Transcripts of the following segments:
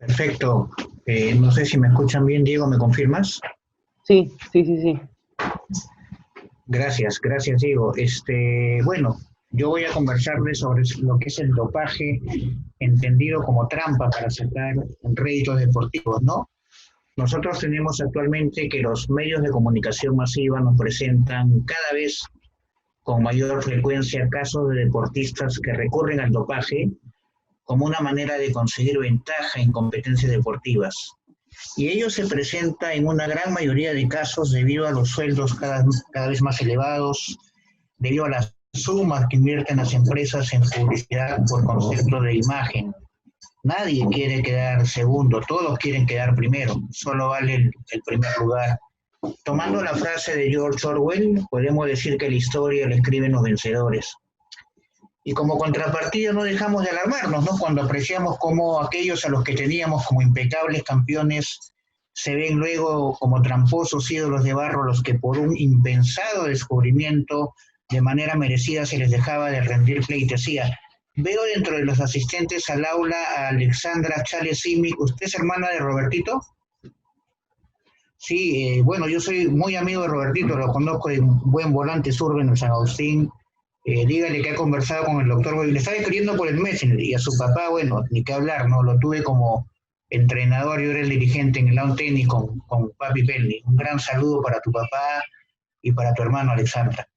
Perfecto. No sé si me escuchan bien, Diego, ¿me confirmas? Sí, sí, sí, sí. Gracias, gracias, Diego. Bueno, yo voy a conversarles sobre lo que es el dopaje, entendido como trampa para sacar réditos deportivos, ¿no? Nosotros tenemos actualmente que los medios de comunicación masiva nos presentan cada vez con mayor frecuencia casos de deportistas que recurren al dopaje como una manera de conseguir ventaja en competencias deportivas. Y ello se presenta en una gran mayoría de casos debido a los sueldos cada vez más elevados, debido a las sumas que invierten las empresas en publicidad por concepto de imagen. Nadie quiere quedar segundo, todos quieren quedar primero, solo vale el primer lugar. Tomando la frase de George Orwell, podemos decir que la historia la escriben los vencedores. Y como contrapartida no dejamos de alarmarnos, ¿no? Cuando apreciamos cómo aquellos a los que teníamos como impecables campeones se ven luego como tramposos ídolos de barro, los que por un impensado descubrimiento de manera merecida se les dejaba de rendir pleitesía. Veo dentro de los asistentes al aula a Alexandra Chales Simic. ¿Usted es hermana de Robertito? Sí, bueno, yo soy muy amigo de Robertito, lo conozco de un buen volante zurdo en el San Agustín. Dígale que ha conversado con el doctor, le estaba escribiendo por el Messenger, y a su papá, bueno, ni qué hablar, ¿no? Lo tuve como entrenador, yo era el dirigente en el lawn tenis con Papi Pelli. Un gran saludo para tu papá y para tu hermano Alexandra.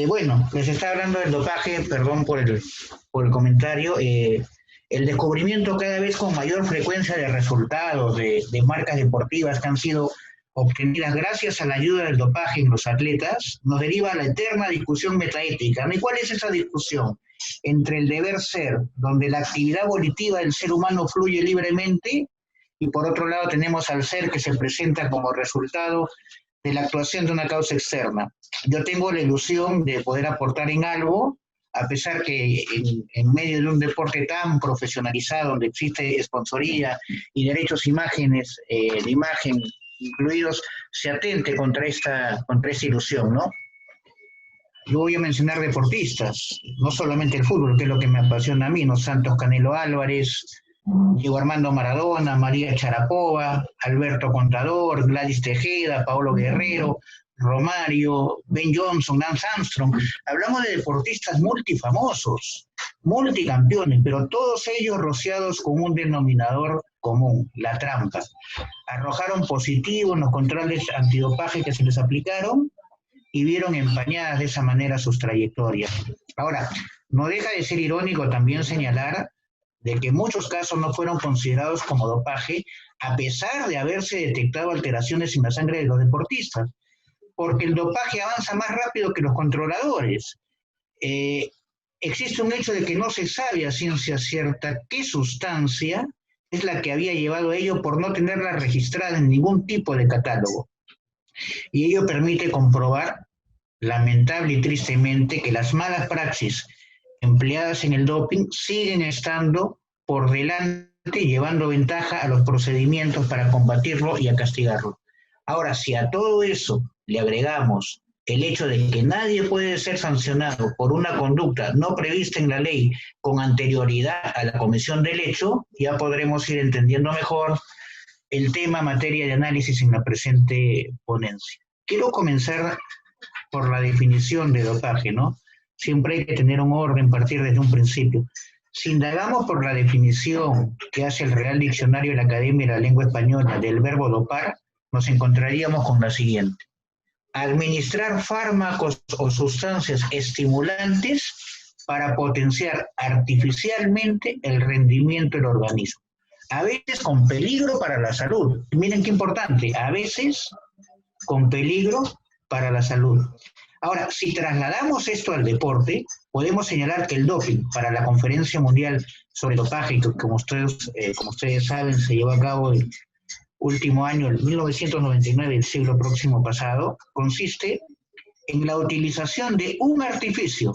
Bueno, les estaba hablando del dopaje, perdón por el comentario. El descubrimiento cada vez con mayor frecuencia de resultados de marcas deportivas que han sido obtenidas gracias a la ayuda del dopaje en los atletas, nos deriva a la eterna discusión metaética. ¿Y cuál es esa discusión? Entre el deber ser, donde la actividad volitiva del ser humano fluye libremente, y por otro lado tenemos al ser que se presenta como resultado de la actuación de una causa externa. Yo tengo la ilusión de poder aportar en algo, a pesar que en medio de un deporte tan profesionalizado, donde existe sponsoría y derechos de imagen incluidos, se atente contra esta ilusión, ¿no? Yo voy a mencionar deportistas, no solamente el fútbol, que es lo que me apasiona a mí, ¿no? Santos Canelo Álvarez, Diego Armando Maradona, María Sharapova, Alberto Contador, Gladys Tejeda, Paolo Guerrero, Romario, Ben Johnson, Lance Armstrong. Hablamos de deportistas multifamosos, multicampeones, pero todos ellos rociados con un denominador común, la trampa. Arrojaron positivo en los controles antidopaje que se les aplicaron y vieron empañadas de esa manera sus trayectorias. Ahora, no deja de ser irónico también señalar de que muchos casos no fueron considerados como dopaje, a pesar de haberse detectado alteraciones en la sangre de los deportistas, porque el dopaje avanza más rápido que los controladores. Existe un hecho de que no se sabe a ciencia cierta qué sustancia es la que había llevado a ello por no tenerla registrada en ningún tipo de catálogo. Y ello permite comprobar, lamentable y tristemente, que las malas praxis empleadas en el doping siguen estando por delante, llevando ventaja a los procedimientos para combatirlo y a castigarlo. Ahora, si a todo eso le agregamos el hecho de que nadie puede ser sancionado por una conducta no prevista en la ley con anterioridad a la comisión del hecho, ya podremos ir entendiendo mejor el tema materia de análisis en la presente ponencia. Quiero comenzar por la definición de dopaje, ¿no? Siempre hay que tener un orden, partir desde un principio. Si indagamos por la definición que hace el Real Diccionario de la Academia de la Lengua Española del verbo dopar, nos encontraríamos con la siguiente: administrar fármacos o sustancias estimulantes para potenciar artificialmente el rendimiento del organismo. A veces con peligro para la salud. Miren qué importante, a veces con peligro para la salud. Ahora, si trasladamos esto al deporte, podemos señalar que el doping para la Conferencia Mundial sobre Dopaje, que como ustedes saben, se llevó a cabo el último año, el 1999, el siglo próximo pasado, consiste en la utilización de un artificio,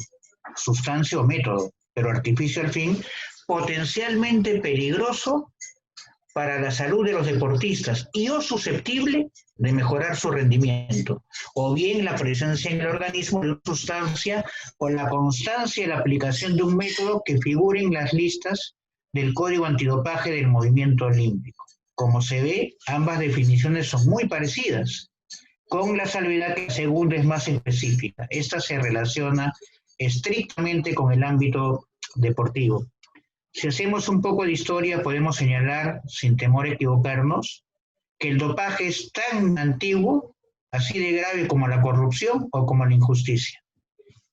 sustancia o método, pero artificio al fin, potencialmente peligroso para la salud de los deportistas y o susceptible de mejorar su rendimiento, o bien la presencia en el organismo de una sustancia o la constancia de la aplicación de un método que figure en las listas del Código Antidopaje del Movimiento Olímpico. Como se ve, ambas definiciones son muy parecidas, con la salvedad que la segunda es más específica. Esta se relaciona estrictamente con el ámbito deportivo. Si hacemos un poco de historia, podemos señalar, sin temor a equivocarnos, que el dopaje es tan antiguo, así de grave como la corrupción o como la injusticia.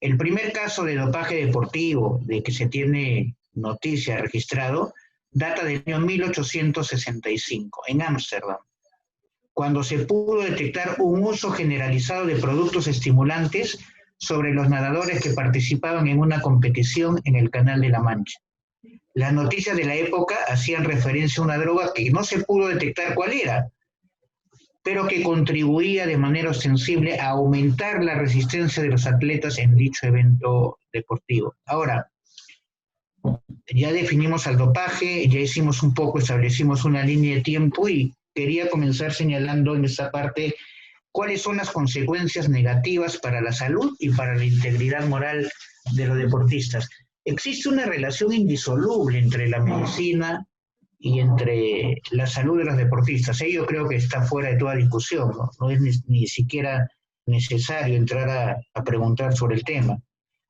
El primer caso de dopaje deportivo de que se tiene noticia registrado data del año 1865, en Ámsterdam, cuando se pudo detectar un uso generalizado de productos estimulantes sobre los nadadores que participaban en una competición en el Canal de la Mancha. Las noticias de la época hacían referencia a una droga que no se pudo detectar cuál era, pero que contribuía de manera ostensible a aumentar la resistencia de los atletas en dicho evento deportivo. Ahora, ya definimos al dopaje, ya hicimos un poco, establecimos una línea de tiempo y quería comenzar señalando en esta parte cuáles son las consecuencias negativas para la salud y para la integridad moral de los deportistas. Existe una relación indisoluble entre la medicina y entre la salud de los deportistas. Ello creo que está fuera de toda discusión, ¿no? No es ni siquiera necesario entrar a preguntar sobre el tema.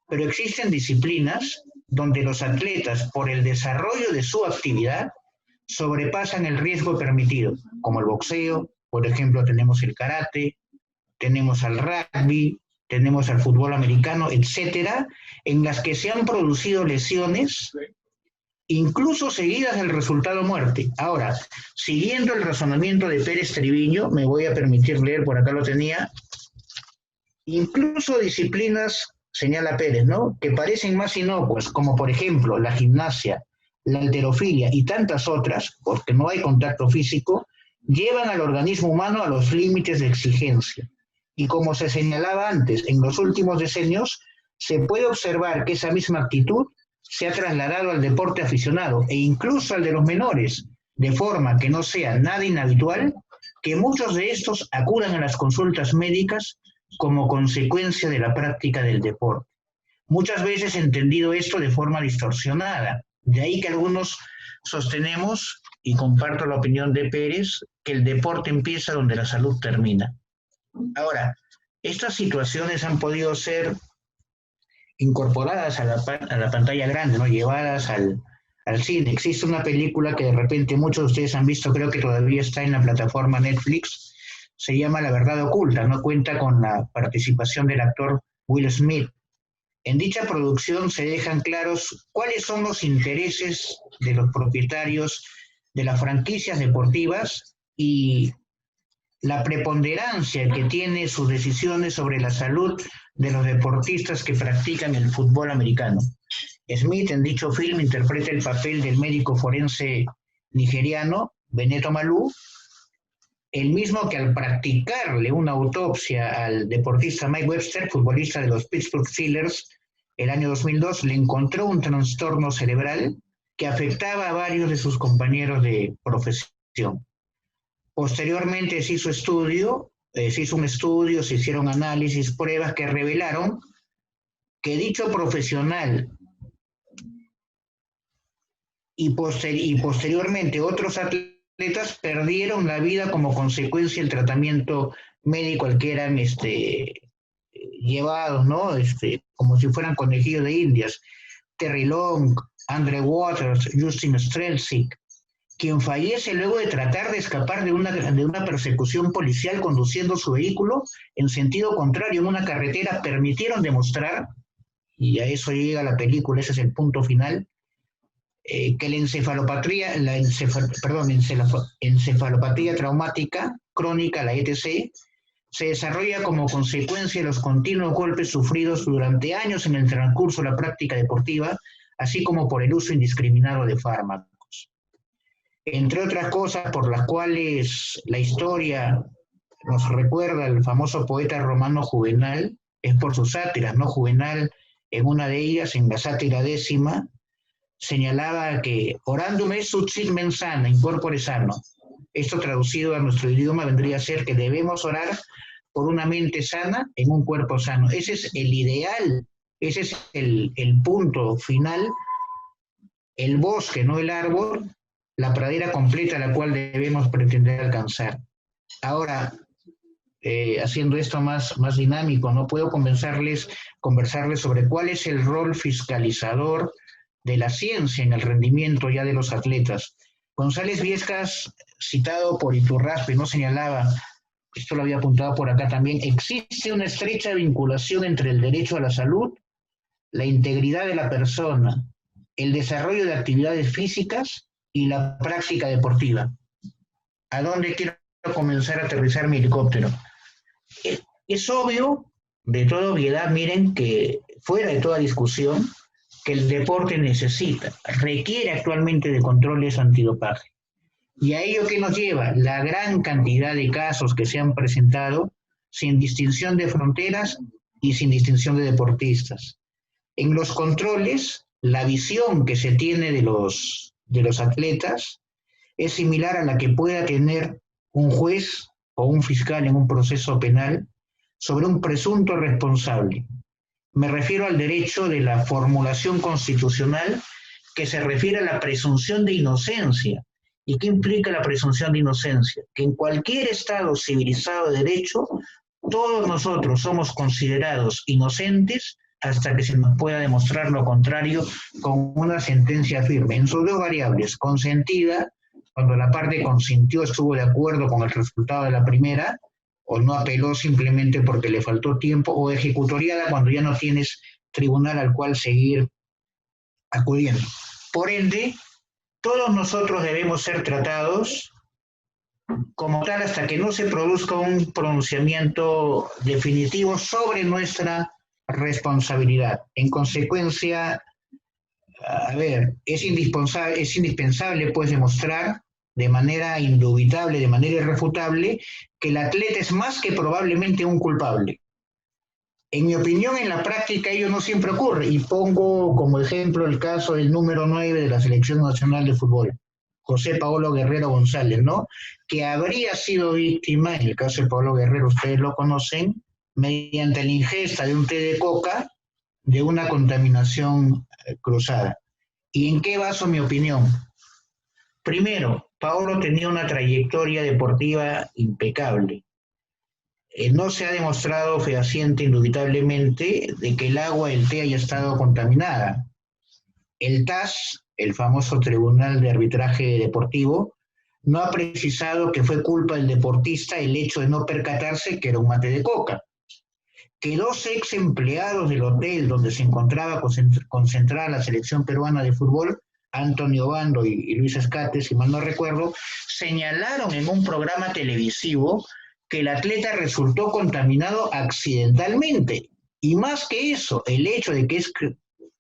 Pero existen disciplinas donde los atletas, por el desarrollo de su actividad, sobrepasan el riesgo permitido, como el boxeo, por ejemplo, tenemos el karate, tenemos al rugby, tenemos al fútbol americano, etcétera, en las que se han producido lesiones incluso seguidas del resultado muerte. Ahora, siguiendo el razonamiento de Pérez Triviño, me voy a permitir leer, por acá lo tenía, incluso disciplinas, señala Pérez, ¿no?, que parecen más inocuas, como por ejemplo la gimnasia, la halterofilia y tantas otras, porque no hay contacto físico, llevan al organismo humano a los límites de exigencia. Y como se señalaba antes, en los últimos decenios se puede observar que esa misma actitud se ha trasladado al deporte aficionado e incluso al de los menores, de forma que no sea nada inhabitual que muchos de estos acudan a las consultas médicas como consecuencia de la práctica del deporte. Muchas veces he entendido esto de forma distorsionada, de ahí que algunos sostenemos, y comparto la opinión de Pérez, que el deporte empieza donde la salud termina. Ahora, estas situaciones han podido ser incorporadas a la pantalla grande, ¿no?, llevadas al cine. Existe una película que de repente muchos de ustedes han visto, creo que todavía está en la plataforma Netflix, se llama La Verdad Oculta, ¿no?, cuenta con la participación del actor Will Smith. En dicha producción se dejan claros cuáles son los intereses de los propietarios de las franquicias deportivas y la preponderancia que tiene sus decisiones sobre la salud de los deportistas que practican el fútbol americano. Smith, en dicho film, interpreta el papel del médico forense nigeriano, Beneto Malú, el mismo que al practicarle una autopsia al deportista Mike Webster, futbolista de los Pittsburgh Steelers, el año 2002, le encontró un trastorno cerebral que afectaba a varios de sus compañeros de profesión. Posteriormente se hizo un estudio, se hicieron análisis, pruebas que revelaron que dicho profesional y posteriormente otros atletas perdieron la vida como consecuencia del tratamiento médico al que eran llevados, ¿no?, como si fueran conejillos de indias. Terry Long, Andre Waters, Justin Strelzik, quien fallece luego de tratar de escapar de una persecución policial conduciendo su vehículo en sentido contrario en una carretera, permitieron demostrar, y a eso llega la película, ese es el punto final, que la encefalopatía traumática crónica, la ETC, se desarrolla como consecuencia de los continuos golpes sufridos durante años en el transcurso de la práctica deportiva, así como por el uso indiscriminado de fármacos. Entre otras cosas por las cuales la historia nos recuerda al famoso poeta romano Juvenal, es por sus sátiras, ¿no? Juvenal, en una de ellas, en la sátira 10ª, señalaba que orandum est sit mens sana, in corpore sano. Esto traducido a nuestro idioma vendría a ser que debemos orar por una mente sana en un cuerpo sano. Ese es el ideal, ese es el punto final el bosque, no el árbol, la pradera completa a la cual debemos pretender alcanzar. Ahora, haciendo esto más dinámico, no puedo conversarles sobre cuál es el rol fiscalizador de la ciencia en el rendimiento ya de los atletas. González Viescas, citado por Iturraspe, no señalaba, esto lo había apuntado por acá también, existe una estrecha vinculación entre el derecho a la salud, la integridad de la persona, el desarrollo de actividades físicas y la práctica deportiva. ¿A dónde quiero comenzar a aterrizar mi helicóptero? Es obvio, de toda obviedad, miren, que fuera de toda discusión, que el deporte requiere actualmente de controles antidopaje. ¿Y a ello qué nos lleva? La gran cantidad de casos que se han presentado sin distinción de fronteras y sin distinción de deportistas. En los controles, la visión que se tiene de los atletas es similar a la que pueda tener un juez o un fiscal en un proceso penal sobre un presunto responsable. Me refiero al derecho de la formulación constitucional que se refiere a la presunción de inocencia. ¿Y qué implica la presunción de inocencia? Que en cualquier estado civilizado de derecho, todos nosotros somos considerados inocentes hasta que se nos pueda demostrar lo contrario con una sentencia firme. En sus dos variables, consentida, cuando la parte consintió estuvo de acuerdo con el resultado de la primera, o no apeló simplemente porque le faltó tiempo, o ejecutoriada cuando ya no tienes tribunal al cual seguir acudiendo. Por ende, todos nosotros debemos ser tratados como tal hasta que no se produzca un pronunciamiento definitivo sobre nuestra responsabilidad. En consecuencia, es indispensable pues demostrar de manera indubitable, de manera irrefutable, que el atleta es más que probablemente un culpable. En mi opinión, en la práctica ello no siempre ocurre, y pongo como ejemplo el caso del número 9 de la Selección Nacional de Fútbol, José Paolo Guerrero González, ¿no? Que habría sido víctima, en el caso de Paolo Guerrero, ustedes lo conocen, mediante la ingesta de un té de coca, de una contaminación cruzada. ¿Y en qué baso mi opinión? Primero, Paolo tenía una trayectoria deportiva impecable. No se ha demostrado fehaciente indubitablemente de que el agua del té haya estado contaminada. El TAS, el famoso Tribunal de Arbitraje Deportivo, no ha precisado que fue culpa del deportista el hecho de no percatarse que era un mate de coca. Que dos ex empleados del hotel donde se encontraba concentrada la selección peruana de fútbol, Antonio Bando y Luis Escate, si mal no recuerdo, señalaron en un programa televisivo que el atleta resultó contaminado accidentalmente. Y más que eso, el hecho de que es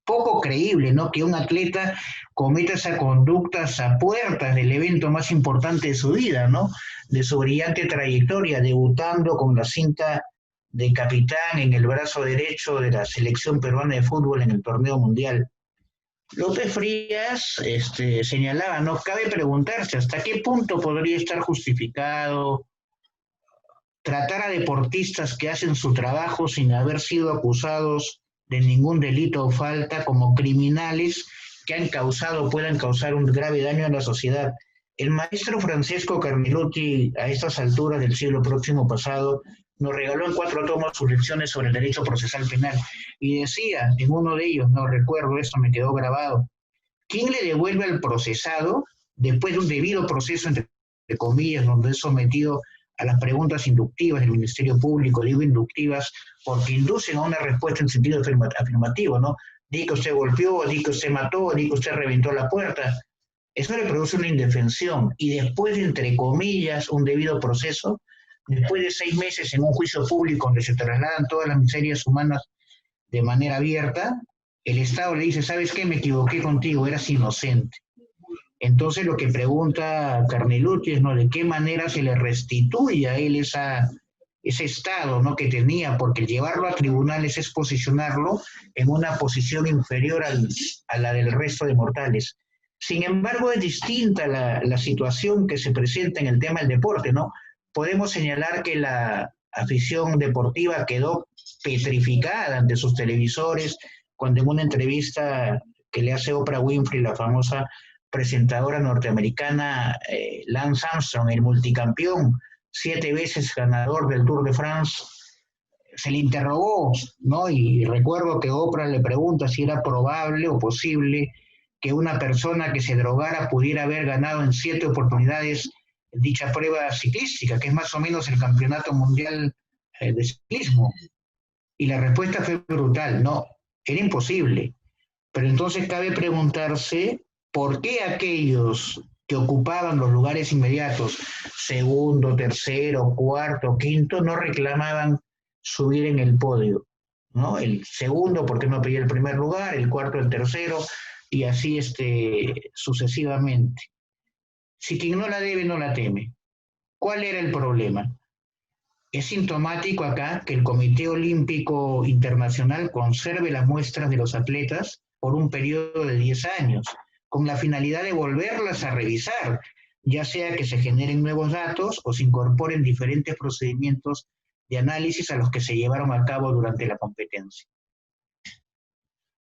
poco creíble, ¿no?, que un atleta cometa esa conducta a puertas del evento más importante de su vida, ¿no?, de su brillante trayectoria, debutando con la cinta de capitán en el brazo derecho de la selección peruana de fútbol en el torneo mundial. López Frías señalaba, no cabe preguntarse hasta qué punto podría estar justificado tratar a deportistas que hacen su trabajo sin haber sido acusados de ningún delito o falta como criminales que puedan causar un grave daño a la sociedad. El maestro Francesco Carnelutti, a estas alturas del siglo próximo pasado, nos regaló en 4 tomos sus lecciones sobre el derecho procesal penal, y decía en uno de ellos, no recuerdo, eso me quedó grabado, ¿quién le devuelve al procesado, después de un debido proceso, entre comillas, donde es sometido a las preguntas inductivas del Ministerio Público? Digo inductivas porque inducen a una respuesta en sentido afirmativo, ¿no? Di que usted golpeó, di que usted mató, di que usted reventó la puerta. Eso le produce una indefensión, y después de, entre comillas, un debido proceso, después de 6 meses en un juicio público donde se trasladan todas las miserias humanas de manera abierta, el Estado le dice, ¿sabes qué? Me equivoqué contigo, eras inocente. Entonces lo que pregunta Carnelutti es, ¿no?, de qué manera se le restituye a él ese estado, ¿no?, que tenía, porque llevarlo a tribunales es posicionarlo en una posición inferior a la del resto de mortales. Sin embargo, es distinta la situación que se presenta en el tema del deporte, ¿no? Podemos señalar que la afición deportiva quedó petrificada ante sus televisores cuando en una entrevista que le hace Oprah Winfrey, la famosa presentadora norteamericana, Lance Armstrong, el multicampeón, 7 veces ganador del Tour de France, se le interrogó, ¿no? Y recuerdo que Oprah le pregunta si era probable o posible que una persona que se drogara pudiera haber ganado en 7 oportunidades dicha prueba ciclística, que es más o menos el campeonato mundial de ciclismo. Y la respuesta fue brutal, no, era imposible. Pero entonces cabe preguntarse por qué aquellos que ocupaban los lugares inmediatos, segundo, tercero, cuarto, quinto, no reclamaban subir en el podio, ¿no? El segundo, ¿por qué no pedía el primer lugar? El cuarto, el tercero, y así sucesivamente. Si quien no la debe, no la teme. ¿Cuál era el problema? Es sintomático acá que el Comité Olímpico Internacional conserve las muestras de los atletas por un periodo de 10 años, con la finalidad de volverlas a revisar, ya sea que se generen nuevos datos o se incorporen diferentes procedimientos de análisis a los que se llevaron a cabo durante la competencia.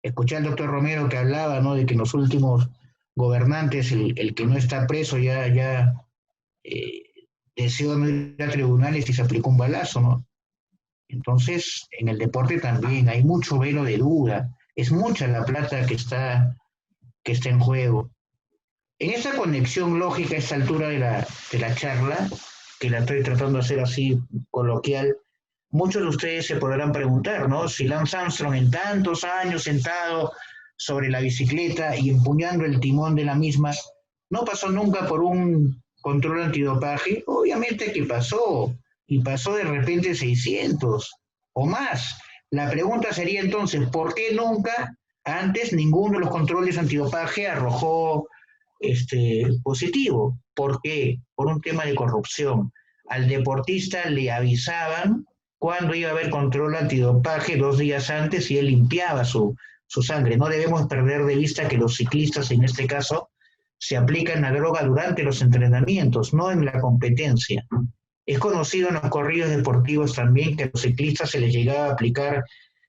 Escuché al doctor Romero que hablaba, ¿no?, de que en los últimos gobernantes, el que no está preso ya deseó no ir a tribunales y se aplicó un balazo, ¿no? Entonces, en el deporte también hay mucho velo de duda, es mucha la plata que está en juego. En esa conexión lógica, a esta altura de la charla, que la estoy tratando de hacer así coloquial, muchos de ustedes se podrán preguntar, ¿no? Si Lance Armstrong, en tantos años sentado sobre la bicicleta y empuñando el timón de la misma, no pasó nunca por un control antidopaje. Obviamente que pasó, y pasó de repente 600 o más. La pregunta sería entonces, ¿por qué nunca antes ninguno de los controles antidopaje arrojó positivo? ¿Por qué? Por un tema de corrupción. Al deportista le avisaban cuándo iba a haber control antidopaje 2 días antes y él limpiaba su sangre. No debemos perder de vista que los ciclistas, en este caso, se aplican la droga durante los entrenamientos, no en la competencia. Es conocido en los corridos deportivos también que a los ciclistas se les llegaba a aplicar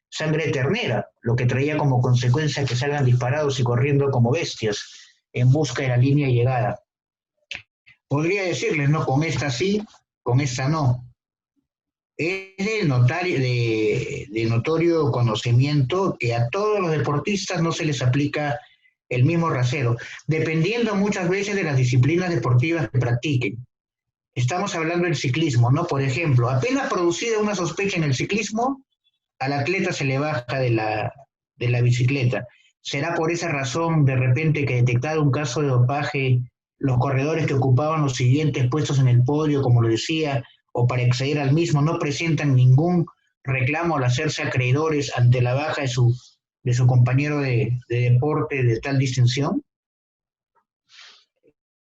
sangre ternera, lo que traía como consecuencia que salgan disparados y corriendo como bestias en busca de la línea de llegada. Podría decirles, no, con esta sí, con esta no. Es de notorio conocimiento que a todos los deportistas no se les aplica el mismo rasero, dependiendo muchas veces de las disciplinas deportivas que practiquen. Estamos hablando del ciclismo, ¿no? Por ejemplo, apenas producida una sospecha en el ciclismo, al atleta se le baja de la bicicleta. ¿Será por esa razón, de repente, que detectado un caso de dopaje, los corredores que ocupaban los siguientes puestos en el podio, como lo decía, o para acceder al mismo, no presentan ningún reclamo al hacerse acreedores ante la baja de su compañero de deporte de tal distinción?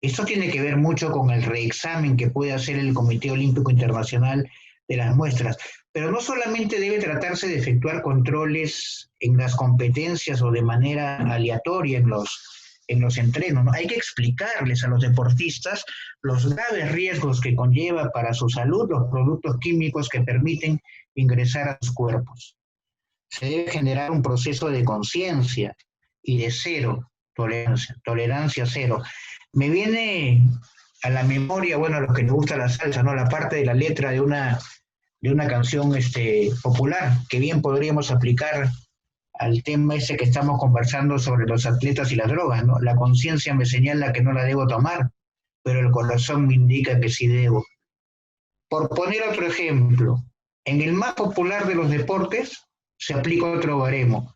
Esto tiene que ver mucho con el reexamen que puede hacer el Comité Olímpico Internacional de las muestras. Pero no solamente debe tratarse de efectuar controles en las competencias o de manera aleatoria en los entrenos, ¿no? Hay que explicarles a los deportistas los graves riesgos que conlleva para su salud los productos químicos que permiten ingresar a sus cuerpos. Se debe generar un proceso de conciencia y de cero tolerancia cero. Me viene a la memoria, bueno, a los que les gusta la salsa, ¿no?, la parte de la letra de una canción popular, que bien podríamos aplicar al tema ese que estamos conversando sobre los atletas y las drogas, ¿no? La conciencia me señala que no la debo tomar, pero el corazón me indica que sí debo. Por poner otro ejemplo, en el más popular de los deportes se aplica otro baremo.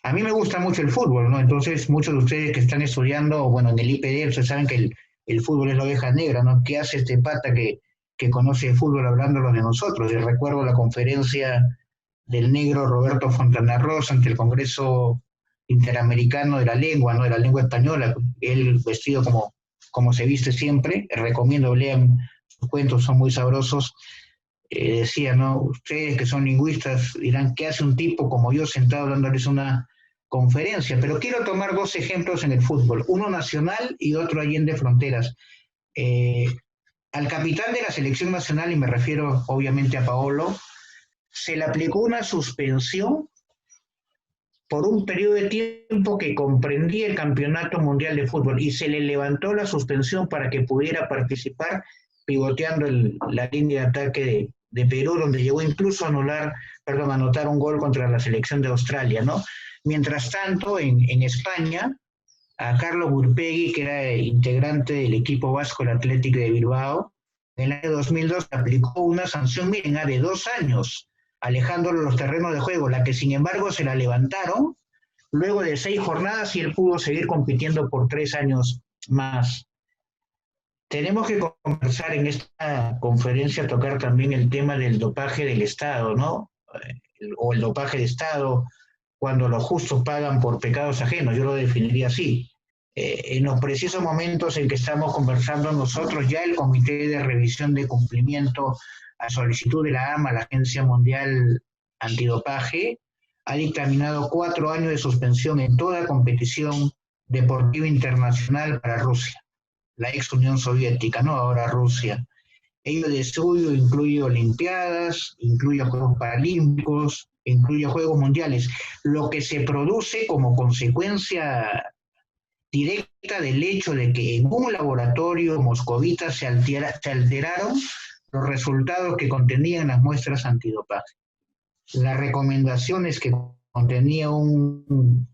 A mí me gusta mucho el fútbol, ¿no? Entonces, muchos de ustedes que están estudiando, bueno, en el IPD, ustedes saben que el fútbol es la oveja negra, ¿no? ¿Qué hace este pata que conoce el fútbol hablándolos de nosotros? Yo recuerdo la conferencia del negro Roberto Fontana Rosa ante el Congreso Interamericano de la Lengua, ¿no?, de la lengua española, él vestido como se viste siempre. Recomiendo lean sus cuentos, son muy sabrosos. Decía, ¿no?, ustedes que son lingüistas dirán, ¿qué hace un tipo como yo sentado dándoles una conferencia? Pero quiero tomar 2 ejemplos en el fútbol, uno nacional y otro allende fronteras. Al capitán de la selección nacional, y me refiero obviamente a Paolo, se le aplicó una suspensión por un periodo de tiempo que comprendía el Campeonato Mundial de Fútbol y se le levantó la suspensión para que pudiera participar pivoteando la línea de ataque de Perú, donde llegó incluso a anotar un gol contra la selección de Australia, ¿no? Mientras tanto, en España, a Carlos Burpegui, que era integrante del equipo vasco del Athletic de Bilbao, en el año 2002 aplicó una sanción mínima de 2 años, alejándolo de los terrenos de juego, la que sin embargo se la levantaron luego de 6 jornadas y él pudo seguir compitiendo por 3 años más. Tenemos que conversar en esta conferencia, tocar también el tema del dopaje del Estado, ¿no? O el dopaje de Estado, cuando los justos pagan por pecados ajenos, yo lo definiría así. En los precisos momentos en que estamos conversando nosotros, ya el Comité de Revisión de Cumplimiento a solicitud de la AMA, la Agencia Mundial Antidopaje, ha dictaminado 4 años de suspensión en toda competición deportiva internacional para Rusia, la ex Unión Soviética, ¿no? Ahora Rusia. Ello de suyo incluye Olimpiadas, incluye Juegos Paralímpicos, incluye Juegos Mundiales, lo que se produce como consecuencia directa del hecho de que en un laboratorio moscovita se alteraron los resultados que contenían las muestras antidopaje. Las recomendaciones que contenía un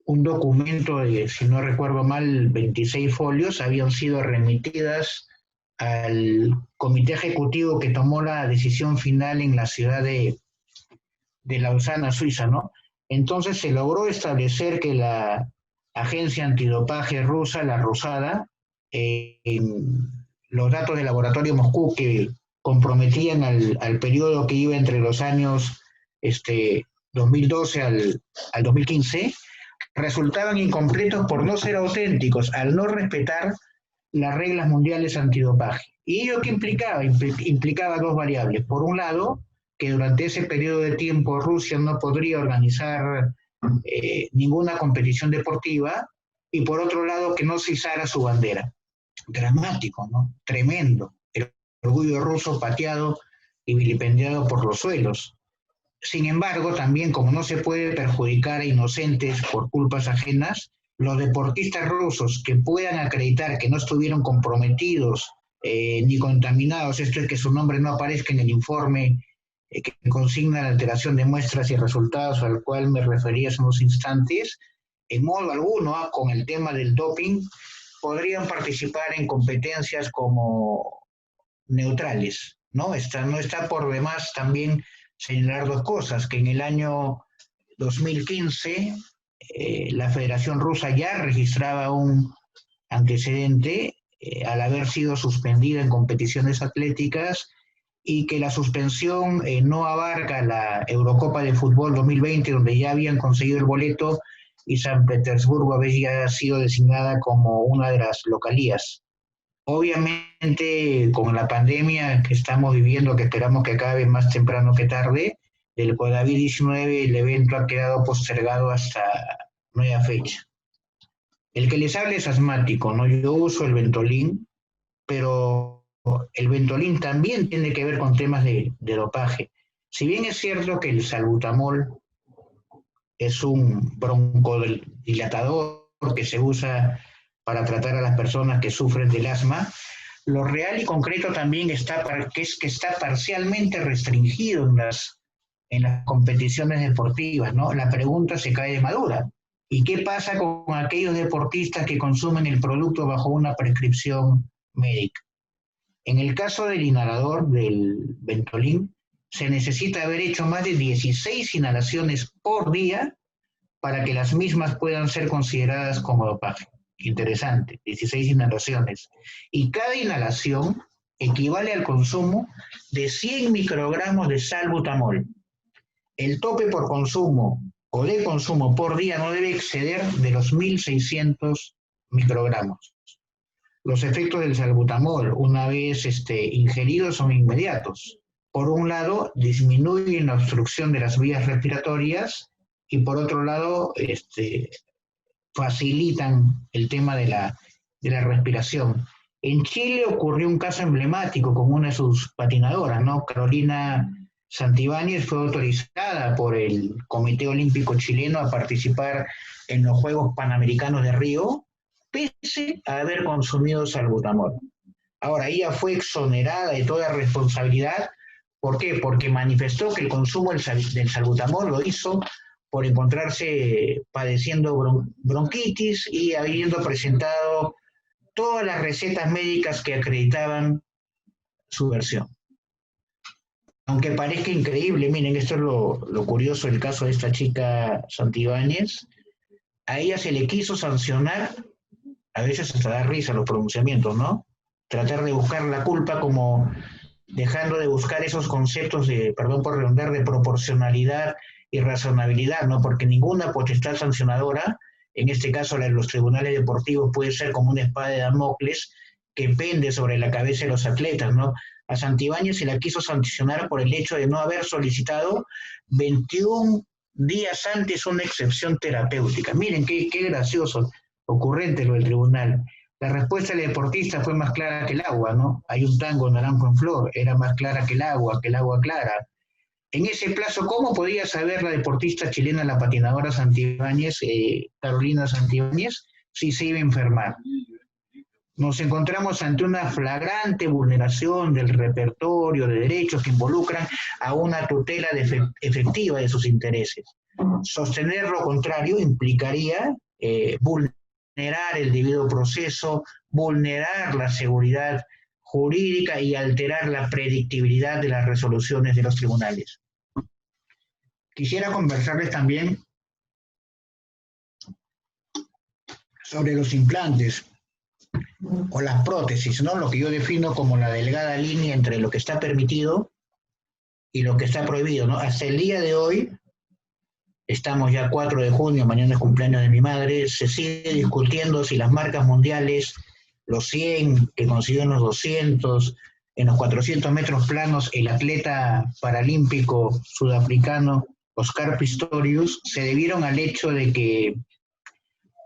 documento de, si no recuerdo mal, 26 folios, habían sido remitidas al comité ejecutivo que tomó la decisión final en la ciudad de Lausana, Suiza, ¿no? Entonces se logró establecer que la agencia antidopaje rusa, la Rosada, los datos del laboratorio Moscú que comprometían al periodo que iba entre los años 2012 al 2015, resultaban incompletos por no ser auténticos, al no respetar las reglas mundiales antidopaje. ¿Y ello qué implicaba? Implicaba 2 variables. Por un lado, que durante ese periodo de tiempo Rusia no podría organizar ninguna competición deportiva, y por otro lado, que no se izara su bandera. Dramático, ¿no? Tremendo. El orgullo ruso pateado y vilipendiado por los suelos. Sin embargo, también como no se puede perjudicar a inocentes por culpas ajenas, los deportistas rusos que puedan acreditar que no estuvieron comprometidos ni contaminados, esto es que su nombre no aparezca en el informe que consigna la alteración de muestras y resultados al cual me refería hace unos instantes, en modo alguno, con el tema del doping, podrían participar en competencias como neutrales, ¿no? No está por demás también señalar 2 cosas, que en el año 2015 la Federación Rusa ya registraba un antecedente al haber sido suspendida en competiciones atléticas y que la suspensión no abarca la Eurocopa de Fútbol 2020, donde ya habían conseguido el boleto y San Petersburgo había sido designada como una de las localías. Obviamente, con la pandemia que estamos viviendo, que esperamos que acabe más temprano que tarde, del COVID-19, el evento ha quedado postergado hasta nueva fecha. El que les hable es asmático, ¿no? Yo uso el Ventolin, pero el Ventolin también tiene que ver con temas de dopaje. Si bien es cierto que el salbutamol es un broncodilatador que se usa para tratar a las personas que sufren del asma, lo real y concreto también está parcialmente restringido en las competiciones deportivas, ¿no? La pregunta se cae de madura. ¿Y qué pasa con aquellos deportistas que consumen el producto bajo una prescripción médica? En el caso del inhalador, del Ventolin, se necesita haber hecho más de 16 inhalaciones por día para que las mismas puedan ser consideradas como dopaje. Interesante, 16 inhalaciones. Y cada inhalación equivale al consumo de 100 microgramos de salbutamol. El tope por consumo o de consumo por día no debe exceder de los 1.600 microgramos. Los efectos del salbutamol, una vez ingeridos, son inmediatos. Por un lado, disminuyen la obstrucción de las vías respiratorias y por otro lado, facilitan el tema de la respiración. En Chile ocurrió un caso emblemático con una de sus patinadoras, ¿no? Carolina Santibáñez fue autorizada por el Comité Olímpico Chileno a participar en los Juegos Panamericanos de Río, pese a haber consumido salbutamol. Ahora, ella fue exonerada de toda responsabilidad. ¿Por qué? Porque manifestó que el consumo del salbutamol lo hizo por encontrarse padeciendo bronquitis y habiendo presentado todas las recetas médicas que acreditaban su versión. Aunque parezca increíble, miren, esto es lo curioso del caso de esta chica Santibáñez, a ella se le quiso sancionar, a veces hasta da risa los pronunciamientos, ¿no? Tratar de buscar la culpa como dejando de buscar esos conceptos de, perdón por redundar, de proporcionalidad y razonabilidad, ¿no? Porque ninguna potestad sancionadora, en este caso la de los tribunales deportivos, puede ser como una espada de Damocles que pende sobre la cabeza de los atletas, ¿no? A Santibáñez se la quiso sancionar por el hecho de no haber solicitado 21 días antes una excepción terapéutica. Miren qué gracioso, ocurrente lo del tribunal. La respuesta del deportista fue más clara que el agua, ¿no? Hay un tango naranjo en flor, era más clara que el agua clara. En ese plazo, ¿cómo podía saber la deportista chilena, la patinadora Santibáñez, Carolina Santibáñez, si se iba a enfermar? Nos encontramos ante una flagrante vulneración del repertorio de derechos que involucran a una tutela efectiva de sus intereses. Sostener lo contrario implicaría vulnerar el debido proceso, vulnerar la seguridad jurídica y alterar la predictibilidad de las resoluciones de los tribunales. Quisiera conversarles también sobre los implantes o las prótesis, ¿no? Lo que yo defino como la delgada línea entre lo que está permitido y lo que está prohibido, ¿no? Hasta el día de hoy, estamos ya 4 de junio, mañana es cumpleaños de mi madre, se sigue discutiendo si las marcas mundiales, los 100 que consiguió en los 200, en los 400 metros planos, el atleta paralímpico sudafricano Oscar Pistorius, se debieron al hecho de que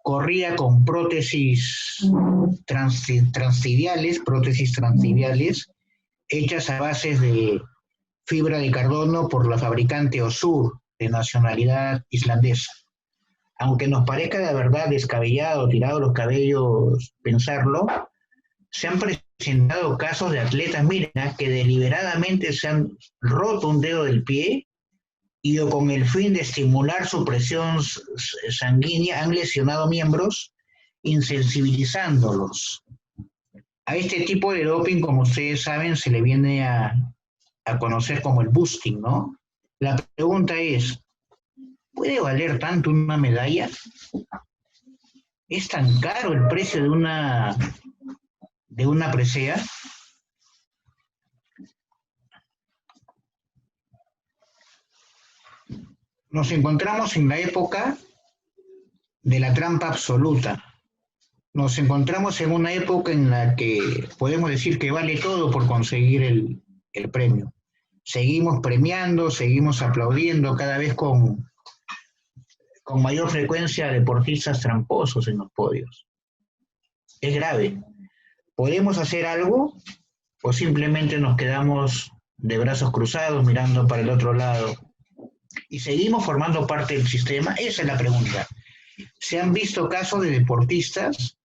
corría con prótesis transtibiales, hechas a bases de fibra de carbono por la fabricante Osur, de nacionalidad islandesa. Aunque nos parezca de verdad descabellado, tirado los cabellos pensarlo, se han presentado casos de atletas, miren, que deliberadamente se han roto un dedo del pie y con el fin de estimular su presión sanguínea han lesionado miembros, insensibilizándolos. A este tipo de doping, como ustedes saben, se le viene a conocer como el boosting, ¿no? La pregunta es, ¿puede valer tanto una medalla? ¿Es tan caro el precio de una presea? Nos encontramos en la época de la trampa absoluta. Nos encontramos en una época en la que podemos decir que vale todo por conseguir el premio. Seguimos premiando, seguimos aplaudiendo cada vez con mayor frecuencia a deportistas tramposos en los podios. Es grave. ¿Podemos hacer algo o simplemente nos quedamos de brazos cruzados mirando para el otro lado? ¿Y seguimos formando parte del sistema? Esa es la pregunta. Se han visto casos de deportistas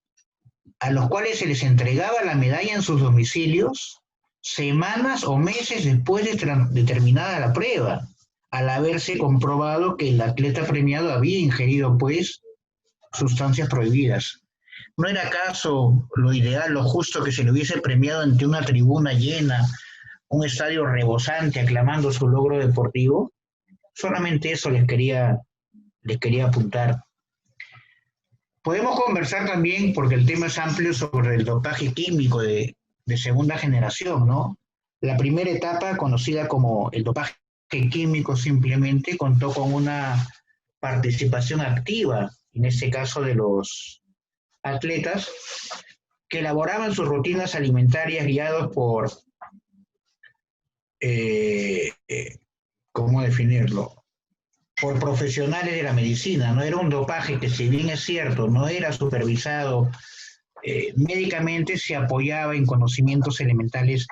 a los cuales se les entregaba la medalla en sus domicilios semanas o meses después de terminada la prueba, al haberse comprobado que el atleta premiado había ingerido, pues, sustancias prohibidas. ¿No era acaso lo ideal, lo justo, que se le hubiese premiado ante una tribuna llena, un estadio rebosante aclamando su logro deportivo? Solamente eso les quería apuntar. Podemos conversar también, porque el tema es amplio, sobre el dopaje químico de segunda generación, ¿no? La primera etapa, conocida como el dopaje químico, simplemente contó con una participación activa, en este caso de los atletas, que elaboraban sus rutinas alimentarias guiados por, ¿cómo definirlo?, por profesionales de la medicina. No era un dopaje que, si bien es cierto, no era supervisado médicamente, se apoyaba en conocimientos elementales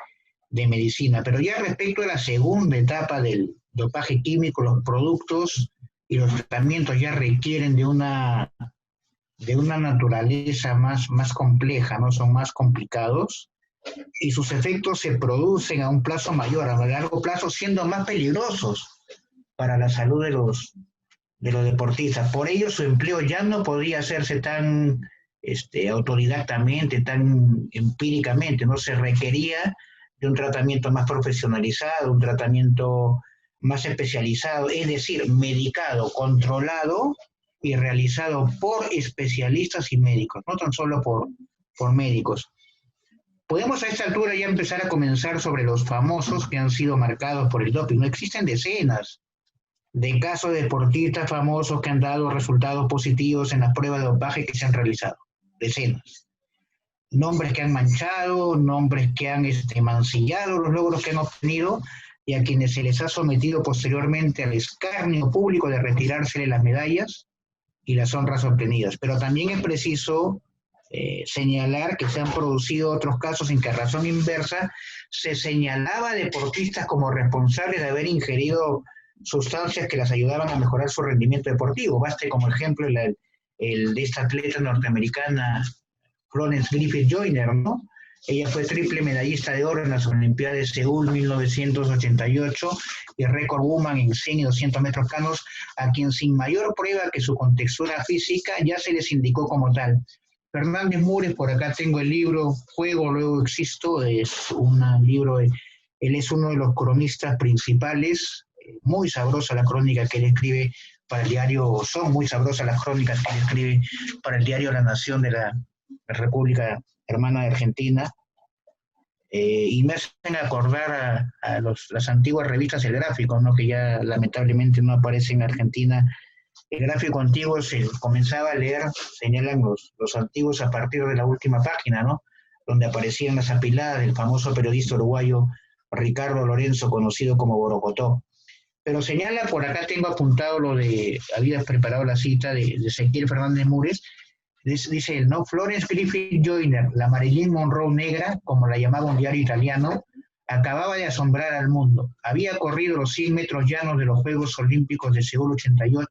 de medicina. Pero ya respecto a la segunda etapa del dopaje químico, los productos y los tratamientos ya requieren de una naturaleza más compleja, ¿no? Son más complicados y sus efectos se producen a un plazo mayor, a largo plazo, siendo más peligrosos para la salud de los deportistas. Por ello, su empleo ya no podía hacerse tan autodidactamente, tan empíricamente, no se requería de un tratamiento más profesionalizado, un tratamiento más especializado, es decir, medicado, controlado y realizado por especialistas y médicos, no tan solo por médicos. Podemos a esta altura ya empezar a comenzar sobre los famosos que han sido marcados por el doping. No existen decenas de casos de deportistas famosos que han dado resultados positivos en las pruebas de dopaje que se han realizado. Decenas. Nombres que han manchado, nombres que han mancillado los logros que han obtenido y a quienes se les ha sometido posteriormente al escarnio público de retirársele las medallas y las honras obtenidas. Pero también es preciso señalar que se han producido otros casos en que a razón inversa se señalaba a deportistas como responsables de haber ingerido sustancias que las ayudaban a mejorar su rendimiento deportivo. Baste como ejemplo el de esta atleta norteamericana Florence Griffith Joyner, ¿no? Ella fue triple medallista de oro en las Olimpiadas de Seúl 1988 y récord woman en 100 y 200 metros planos, a quien sin mayor prueba que su contextura física ya se les indicó como tal. Fernández Mures, por acá tengo el libro Juego, luego existo, es un libro, él es uno de los cronistas principales, muy sabrosa la crónica que él escribe para el diario, son muy sabrosas las crónicas que él escribe para el diario La Nación de la República Hermana de Argentina, y me hacen acordar a las antiguas revistas El Gráfico, ¿no? Que ya lamentablemente no aparece en Argentina. El Gráfico antiguo se comenzaba a leer, señalan los antiguos a partir de la última página, ¿no? Donde aparecían las apiladas del famoso periodista uruguayo Ricardo Lorenzo, conocido como Borocotó. Pero señala, por acá tengo apuntado lo de, habías preparado la cita de Ezequiel Fernández Mures, dice él, ¿no? Florence Griffith Joyner, la Marilyn Monroe negra, como la llamaba un diario italiano, acababa de asombrar al mundo. Había corrido los 100 metros llanos de los Juegos Olímpicos de Seúl 88,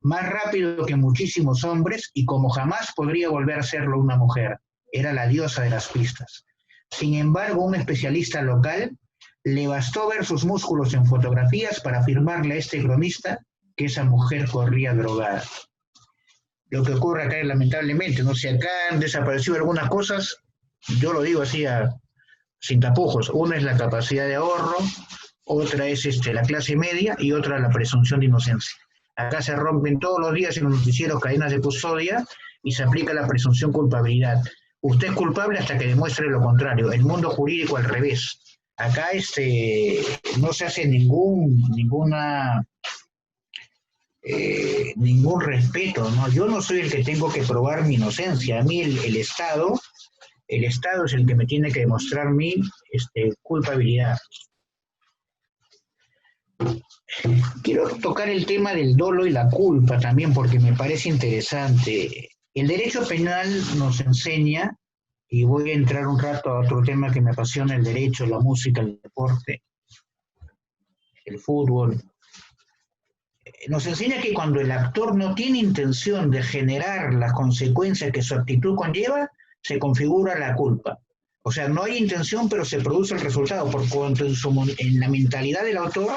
más rápido que muchísimos hombres y como jamás podría volver a serlo una mujer. Era la diosa de las pistas. Sin embargo, un especialista local le bastó ver sus músculos en fotografías para afirmarle a este cronista que esa mujer corría drogada. Lo que ocurre acá, lamentablemente, ¿no? Si acá han desaparecido algunas cosas, yo lo digo así sin tapujos. Una es la capacidad de ahorro, otra es la clase media y otra la presunción de inocencia. Acá se rompen todos los días en los noticieros cadenas de custodia y se aplica la presunción culpabilidad. Usted es culpable hasta que demuestre lo contrario. El mundo jurídico al revés. Acá no se hace ningún respeto, ¿no? Yo no soy el que tengo que probar mi inocencia. A mí el Estado es el que me tiene que demostrar mi culpabilidad. Quiero tocar el tema del dolo y la culpa también porque me parece interesante. El derecho penal nos enseña, y voy a entrar un rato a otro tema que me apasiona, el derecho, la música, el deporte, el fútbol. Nos enseña que cuando el actor no tiene intención de generar las consecuencias que su actitud conlleva, se configura la culpa. O sea, no hay intención, pero se produce el resultado, por cuanto en la mentalidad del autor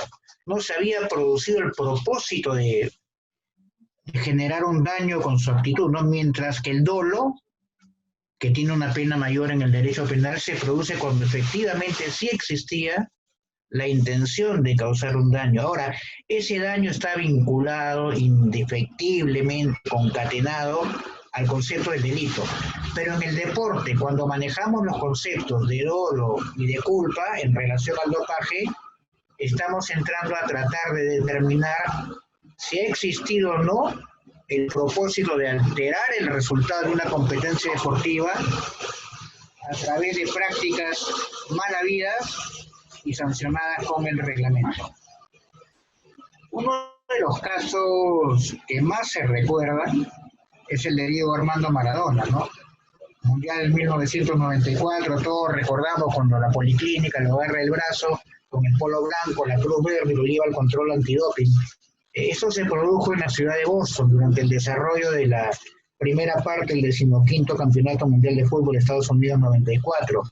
no se había producido el propósito de generar un daño con su actitud, ¿no? Mientras que el dolo, que tiene una pena mayor en el derecho penal, se produce cuando efectivamente sí existía la intención de causar un daño. Ahora, ese daño está vinculado indefectiblemente, concatenado al concepto del delito. Pero en el deporte, cuando manejamos los conceptos de dolo y de culpa en relación al dopaje, estamos entrando a tratar de determinar si ha existido o no el propósito de alterar el resultado de una competencia deportiva a través de prácticas mal habidas y sancionadas con el reglamento. Uno de los casos que más se recuerda es el de Diego Armando Maradona, ¿no? Mundial 1994, todos recordamos cuando la Policlínica lo agarra el brazo con el polo blanco, la cruz verde y lo lleva al control antidoping. Eso se produjo en la ciudad de Boston durante el desarrollo de la primera parte del 15º Campeonato Mundial de Fútbol de Estados Unidos 94.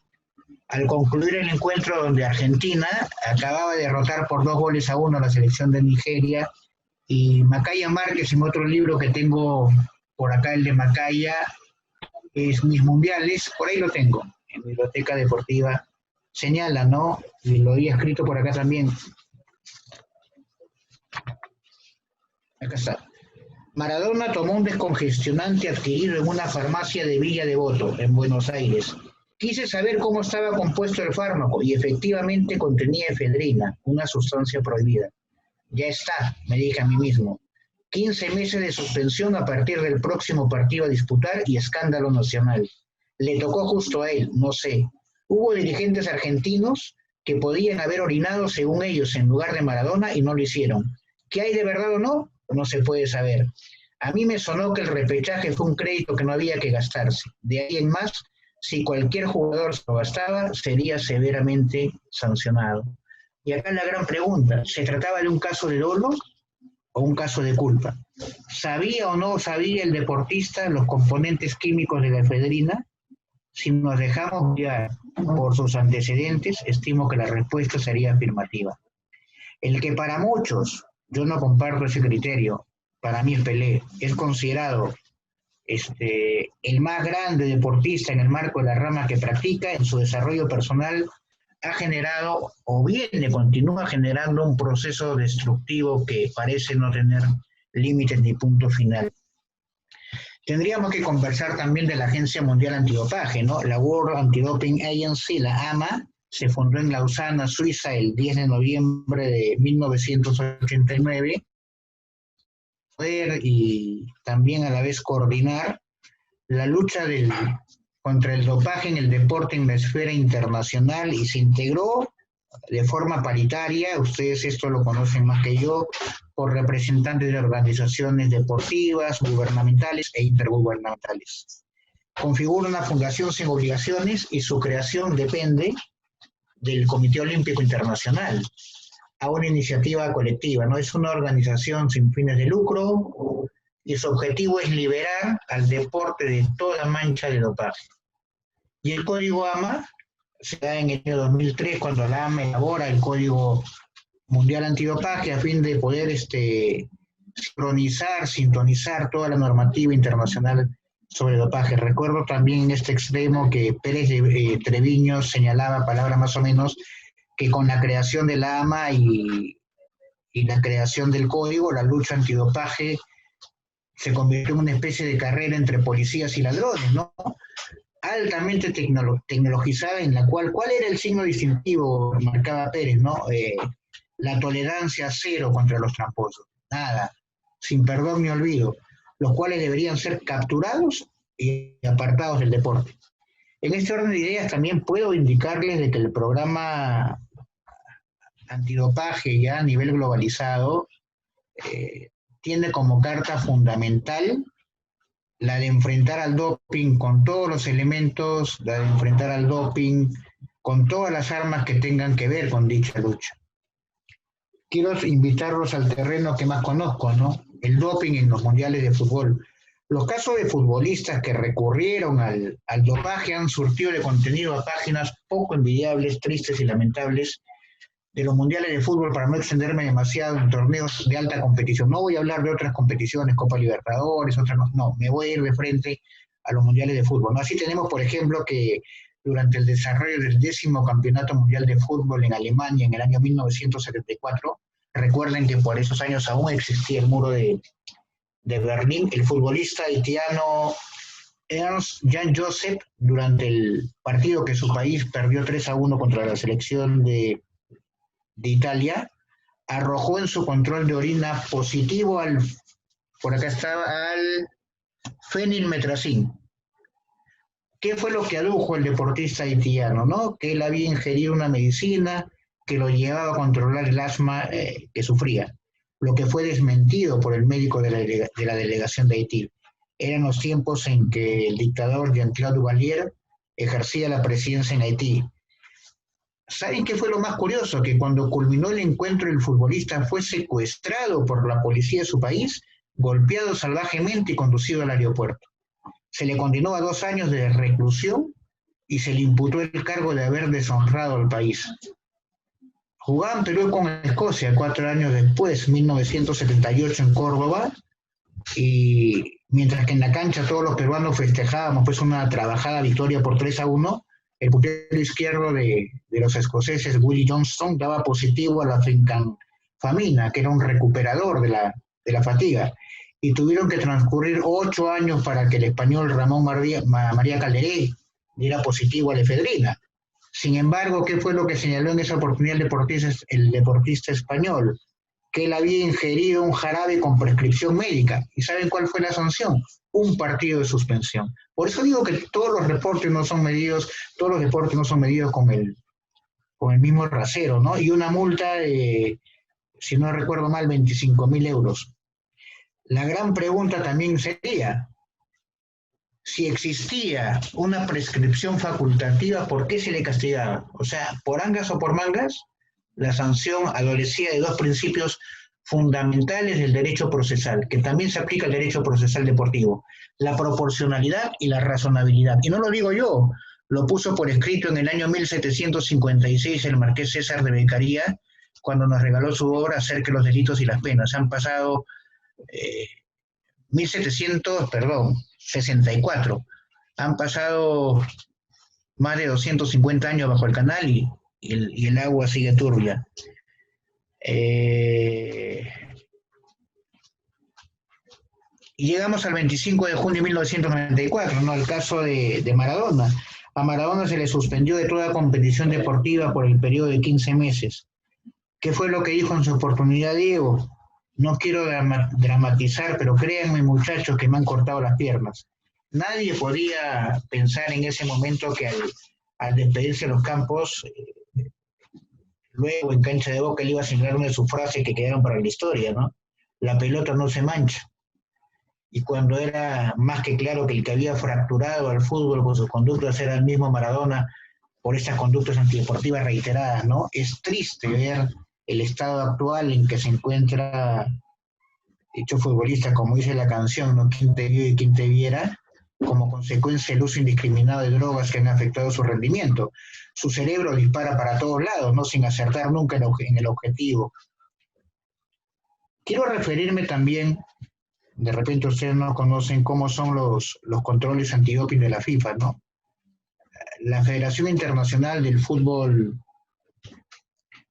Al concluir el encuentro donde Argentina acababa de derrotar por 2-1 a la selección de Nigeria, y Macaya Márquez, en otro libro que tengo por acá, el de Macaya, es Mis Mundiales, por ahí lo tengo, en mi biblioteca deportiva, señala, ¿no? Y lo había escrito por acá también. Acá está. Maradona tomó un descongestionante adquirido en una farmacia de Villa Devoto, en Buenos Aires. Quise saber cómo estaba compuesto el fármaco y efectivamente contenía efedrina, una sustancia prohibida. Ya está, me dije a mí mismo. 15 meses de suspensión a partir del próximo partido a disputar y escándalo nacional. Le tocó justo a él, no sé. Hubo dirigentes argentinos que podían haber orinado según ellos en lugar de Maradona y no lo hicieron. ¿Qué hay de verdad o no? No se puede saber. A mí me sonó que el repechaje fue un crédito que no había que gastarse. De ahí en más, si cualquier jugador se lo gastaba, sería severamente sancionado. Y acá la gran pregunta, ¿se trataba de un caso de dolo o un caso de culpa? ¿Sabía o no sabía el deportista los componentes químicos de la efedrina? Si nos dejamos guiar por sus antecedentes, estimo que la respuesta sería afirmativa. El que para muchos, yo no comparto ese criterio, para mí el Pelé es considerado el más grande deportista en el marco de la rama que practica, en su desarrollo personal ha generado o viene, continúa generando un proceso destructivo que parece no tener límites ni punto final. Tendríamos que conversar también de la Agencia Mundial Antidopaje, ¿no? La World Anti-Doping Agency, la AMA, se fundó en Lausana, Suiza, el 10 de noviembre de 1989, y también a la vez coordinar la lucha contra el dopaje en el deporte en la esfera internacional, y se integró de forma paritaria, ustedes esto lo conocen más que yo, por representantes de organizaciones deportivas, gubernamentales e intergubernamentales. Configura una fundación sin obligaciones y su creación depende del Comité Olímpico Internacional, a una iniciativa colectiva, ¿no? Es una organización sin fines de lucro y su objetivo es liberar al deporte de toda mancha de dopaje. Y el código AMA se da en el año 2003, cuando la AMA elabora el Código Mundial Antidopaje a fin de poder sincronizar, sintonizar toda la normativa internacional sobre dopaje. Recuerdo también en este extremo que Pérez Treviño señalaba, palabras más o menos, que con la creación de la AMA y la creación del código, la lucha antidopaje se convirtió en una especie de carrera entre policías y ladrones, ¿no? Altamente tecnologizada, en la cual, ¿cuál era el signo distintivo? Marcaba Pérez, ¿no? La tolerancia cero contra los tramposos. Nada, sin perdón ni olvido, los cuales deberían ser capturados y apartados del deporte. En este orden de ideas también puedo indicarles de que el programa antidopaje ya a nivel globalizado tiene como carta fundamental la de enfrentar al doping con todos los elementos, la de enfrentar al doping con todas las armas que tengan que ver con dicha lucha. Quiero invitarlos al terreno que más conozco, ¿no? El doping en los mundiales de fútbol. Los casos de futbolistas que recurrieron al dopaje han surtido de contenido a páginas poco envidiables, tristes y lamentables de los mundiales de fútbol, para no extenderme demasiado en torneos de alta competición. No voy a hablar de otras competiciones, Copa Libertadores, otras no, me voy a ir de frente a los mundiales de fútbol, ¿no? Así tenemos, por ejemplo, que durante el desarrollo del 10º Campeonato Mundial de Fútbol en Alemania en el año 1974, recuerden que por esos años aún existía el muro de Berlín, el futbolista haitiano Ernst Jan Joseph, durante el partido que su país perdió 3-1 contra la selección de Italia, arrojó en su control de orina positivo al fenilmetrazin. ¿Qué fue lo que adujo el deportista haitiano, no? Que él había ingerido una medicina que lo llevaba a controlar el asma que sufría, lo que fue desmentido por el médico de la delegación de Haití. eran los tiempos en que el dictador Jean-Claude Duvalier ejercía la presidencia en Haití. ¿Saben qué fue lo más curioso? Que cuando culminó el encuentro, el futbolista fue secuestrado por la policía de su país, golpeado salvajemente y conducido al aeropuerto. Se le condenó a 2 años de reclusión y se le imputó el cargo de haber deshonrado al país. Jugaban Perú con Escocia 4 años después, 1978 en Córdoba, y mientras que en la cancha todos los peruanos festejábamos pues una trabajada victoria por 3-1, el puntero izquierdo de los escoceses, Willie Johnston, daba positivo a la fenfamina, que era un recuperador de la fatiga, y tuvieron que transcurrir 8 años para que el español Ramón María Calderé diera positivo a la efedrina. Sin embargo, ¿qué fue lo que señaló en esa oportunidad el deportista español? Que él había ingerido un jarabe con prescripción médica. ¿Y saben cuál fue la sanción? Un partido de suspensión. Por eso digo que todos los deportes no son medidos con el mismo rasero, ¿no? Y una multa de, si no recuerdo mal, 25.000 euros. La gran pregunta también sería, si existía una prescripción facultativa, ¿por qué se le castigaba? O sea, por angas o por mangas, la sanción adolecía de 2 principios fundamentales del derecho procesal, que también se aplica al derecho procesal deportivo: la proporcionalidad y la razonabilidad. Y no lo digo yo, lo puso por escrito en el año 1756 el marqués César de Beccaria, cuando nos regaló su obra acerca de los delitos y las penas. Han pasado 64. Han pasado más de 250 años bajo el canal y el agua sigue turbia. Y llegamos al 25 de junio de 1994, ¿no? El caso de Maradona. A Maradona se le suspendió de toda competición deportiva por el periodo de 15 meses. ¿Qué fue lo que dijo en su oportunidad Diego? No quiero dramatizar, pero créanme, muchachos, que me han cortado las piernas. Nadie podía pensar en ese momento que al despedirse de los campos, luego en cancha de Boca, él iba a señalar una de sus frases que quedaron para la historia, ¿no? La pelota no se mancha. Y cuando era más que claro que el que había fracturado al fútbol con sus conductas era el mismo Maradona por esas conductas antideportivas reiteradas, ¿no? Es triste ver el estado actual en que se encuentra dicho futbolista, como dice la canción, ¿no? Quien te vio y quien te viera, como consecuencia del uso indiscriminado de drogas que han afectado su rendimiento. Su cerebro dispara para todos lados, ¿no? Sin acertar nunca en el objetivo. Quiero referirme también, de repente ustedes no conocen cómo son los controles antidoping de la FIFA, ¿no? La Federación Internacional del Fútbol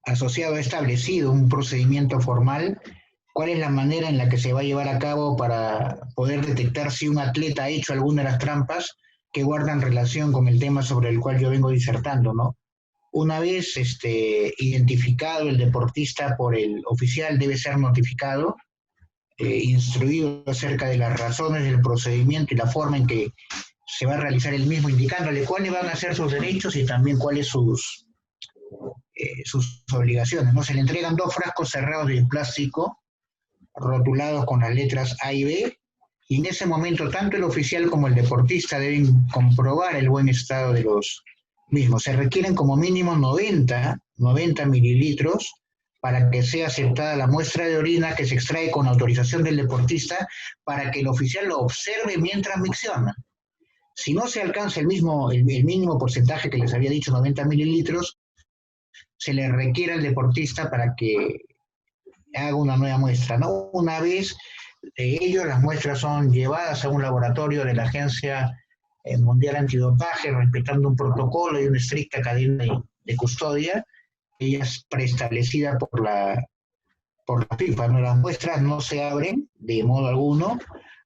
Asociado ha establecido un procedimiento formal. ¿Cuál es la manera en la que se va a llevar a cabo para poder detectar si un atleta ha hecho alguna de las trampas que guardan relación con el tema sobre el cual yo vengo disertando, ¿no? Una vez identificado el deportista por el oficial, debe ser notificado, instruido acerca de las razones del procedimiento y la forma en que se va a realizar el mismo, indicándole cuáles van a ser sus derechos y también cuáles sus obligaciones, ¿no? Se le entregan 2 frascos cerrados de plástico rotulados con las letras A y B, y en ese momento tanto el oficial como el deportista deben comprobar el buen estado de los mismos. Se requieren como mínimo 90 mililitros para que sea aceptada la muestra de orina que se extrae con autorización del deportista, para que el oficial lo observe mientras micciona. Si no se alcanza el mínimo porcentaje que les había dicho, 90 mililitros, se le requiere al deportista para que haga una nueva muestra, ¿no? Una vez de ello, las muestras son llevadas a un laboratorio de la Agencia Mundial Antidopaje, respetando un protocolo y una estricta cadena de custodia, ella es preestablecida por la FIFA, ¿no? Las muestras no se abren de modo alguno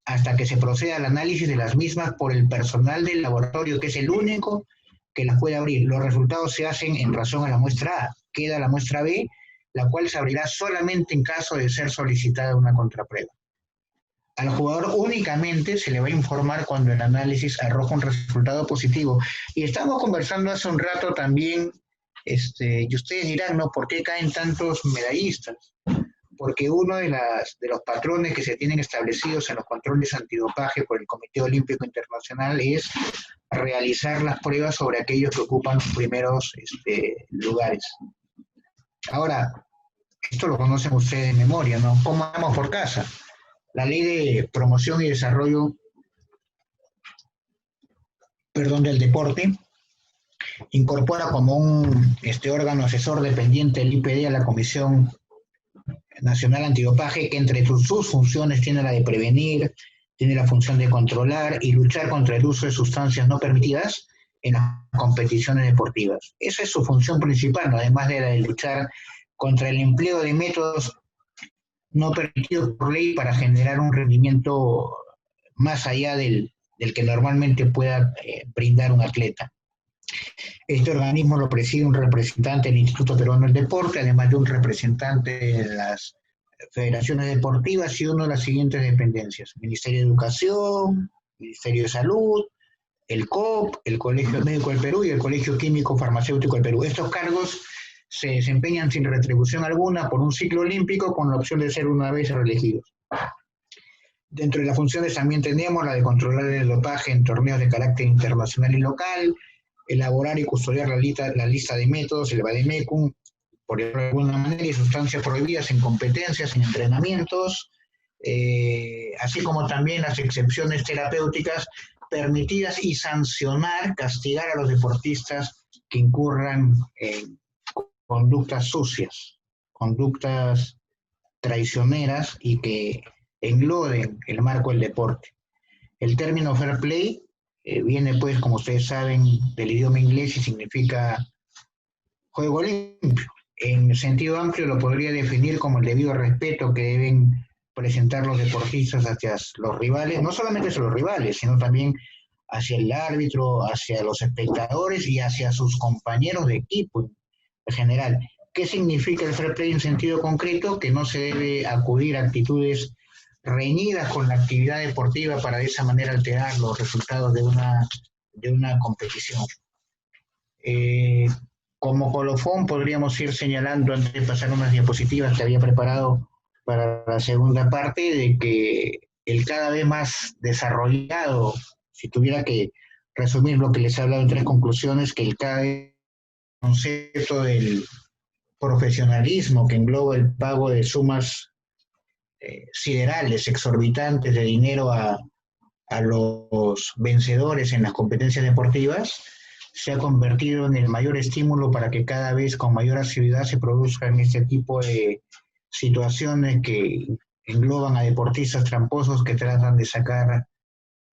hasta que se proceda al análisis de las mismas por el personal del laboratorio, que es el único que las puede abrir. Los resultados se hacen en razón a la muestra A. Queda la muestra B, la cual se abrirá solamente en caso de ser solicitada una contraprueba. Al jugador únicamente se le va a informar cuando el análisis arroja un resultado positivo. Y estamos conversando hace un rato también, y ustedes dirán, ¿no? ¿Por qué caen tantos medallistas? porque uno de los patrones que se tienen establecidos en los controles antidopaje por el Comité Olímpico Internacional es realizar las pruebas sobre aquellos que ocupan los primeros lugares. Ahora, esto lo conocen ustedes de memoria, ¿no? ¿Cómo vamos por casa? La Ley de Promoción y Desarrollo, del Deporte incorpora como un órgano asesor dependiente del IPD a la Comisión Nacional Antidopaje, que entre sus funciones tiene la de prevenir, tiene la función de controlar y luchar contra el uso de sustancias no permitidas en las competiciones deportivas. Esa es su función principal, ¿no? Además de la de luchar contra el empleo de métodos no permitidos por ley para generar un rendimiento más allá del que normalmente pueda brindar un atleta. Este organismo lo preside un representante del Instituto Peruano del Deporte, además de un representante de las federaciones deportivas y uno de las siguientes dependencias: Ministerio de Educación, Ministerio de Salud, el COP, el Colegio Médico del Perú y el Colegio Químico Farmacéutico del Perú. Estos cargos se desempeñan sin retribución alguna por un ciclo olímpico con la opción de ser una vez reelegidos. Dentro de las funciones también tenemos la de controlar el dopaje en torneos de carácter internacional y local, elaborar y custodiar la lista de métodos, el vademecum, por ejemplo, de alguna manera, y sustancias prohibidas en competencias, en entrenamientos, así como también las excepciones terapéuticas permitidas y sancionar, castigar a los deportistas que incurran en conductas sucias, conductas traicioneras y que engloben el marco del deporte. El término fair play viene, pues, como ustedes saben, del idioma inglés y significa juego limpio. En sentido amplio lo podría definir como el debido respeto que deben presentar los deportistas hacia los rivales, no solamente hacia los rivales, sino también hacia el árbitro, hacia los espectadores y hacia sus compañeros de equipo en general. ¿Qué significa el fair play en sentido concreto? Que no se debe acudir a actitudes reñidas con la actividad deportiva para de esa manera alterar los resultados de una competición. Como colofón podríamos ir señalando, antes de pasar unas diapositivas que había preparado para la segunda parte, de que el cada vez más desarrollado, si tuviera que resumir lo que les he hablado en 3 conclusiones, que el cada vez concepto del profesionalismo que engloba el pago de sumas siderales, exorbitantes de dinero a los vencedores en las competencias deportivas, se ha convertido en el mayor estímulo para que cada vez con mayor asiduidad se produzcan este tipo de situaciones que engloban a deportistas tramposos que tratan de sacar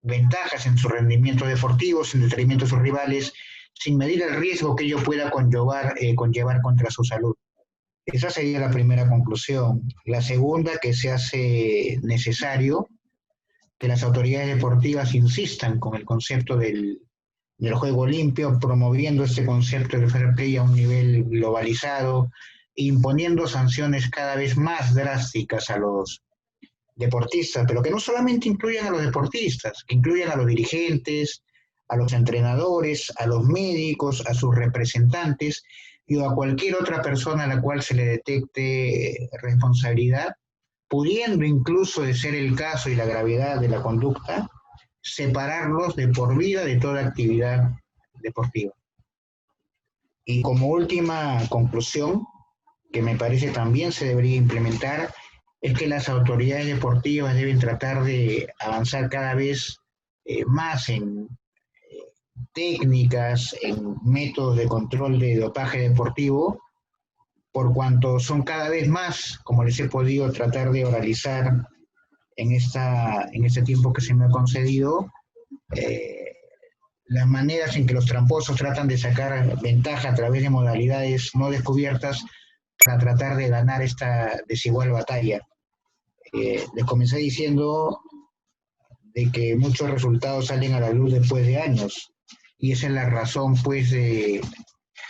ventajas en sus rendimientos deportivos, en detrimento de sus rivales, sin medir el riesgo que ello pueda conllevar contra su salud. Esa sería la primera conclusión. La segunda, que se hace necesario que las autoridades deportivas insistan con el concepto del juego limpio, promoviendo este concepto del fair play a un nivel globalizado, imponiendo sanciones cada vez más drásticas a los deportistas, pero que no solamente incluyan a los deportistas, que incluyan a los dirigentes, a los entrenadores, a los médicos, a sus representantes y a cualquier otra persona a la cual se le detecte responsabilidad, pudiendo incluso, de ser el caso y la gravedad de la conducta, separarlos de por vida de toda actividad deportiva. Y como última conclusión, que me parece también se debería implementar, es que las autoridades deportivas deben tratar de avanzar cada vez más en técnicas, en métodos de control de dopaje deportivo, por cuanto son cada vez más, como les he podido tratar de oralizar en este tiempo que se me ha concedido, las maneras en que los tramposos tratan de sacar ventaja a través de modalidades no descubiertas para tratar de ganar esta desigual batalla. Les comencé diciendo de que muchos resultados salen a la luz después de años, y esa es la razón, pues, de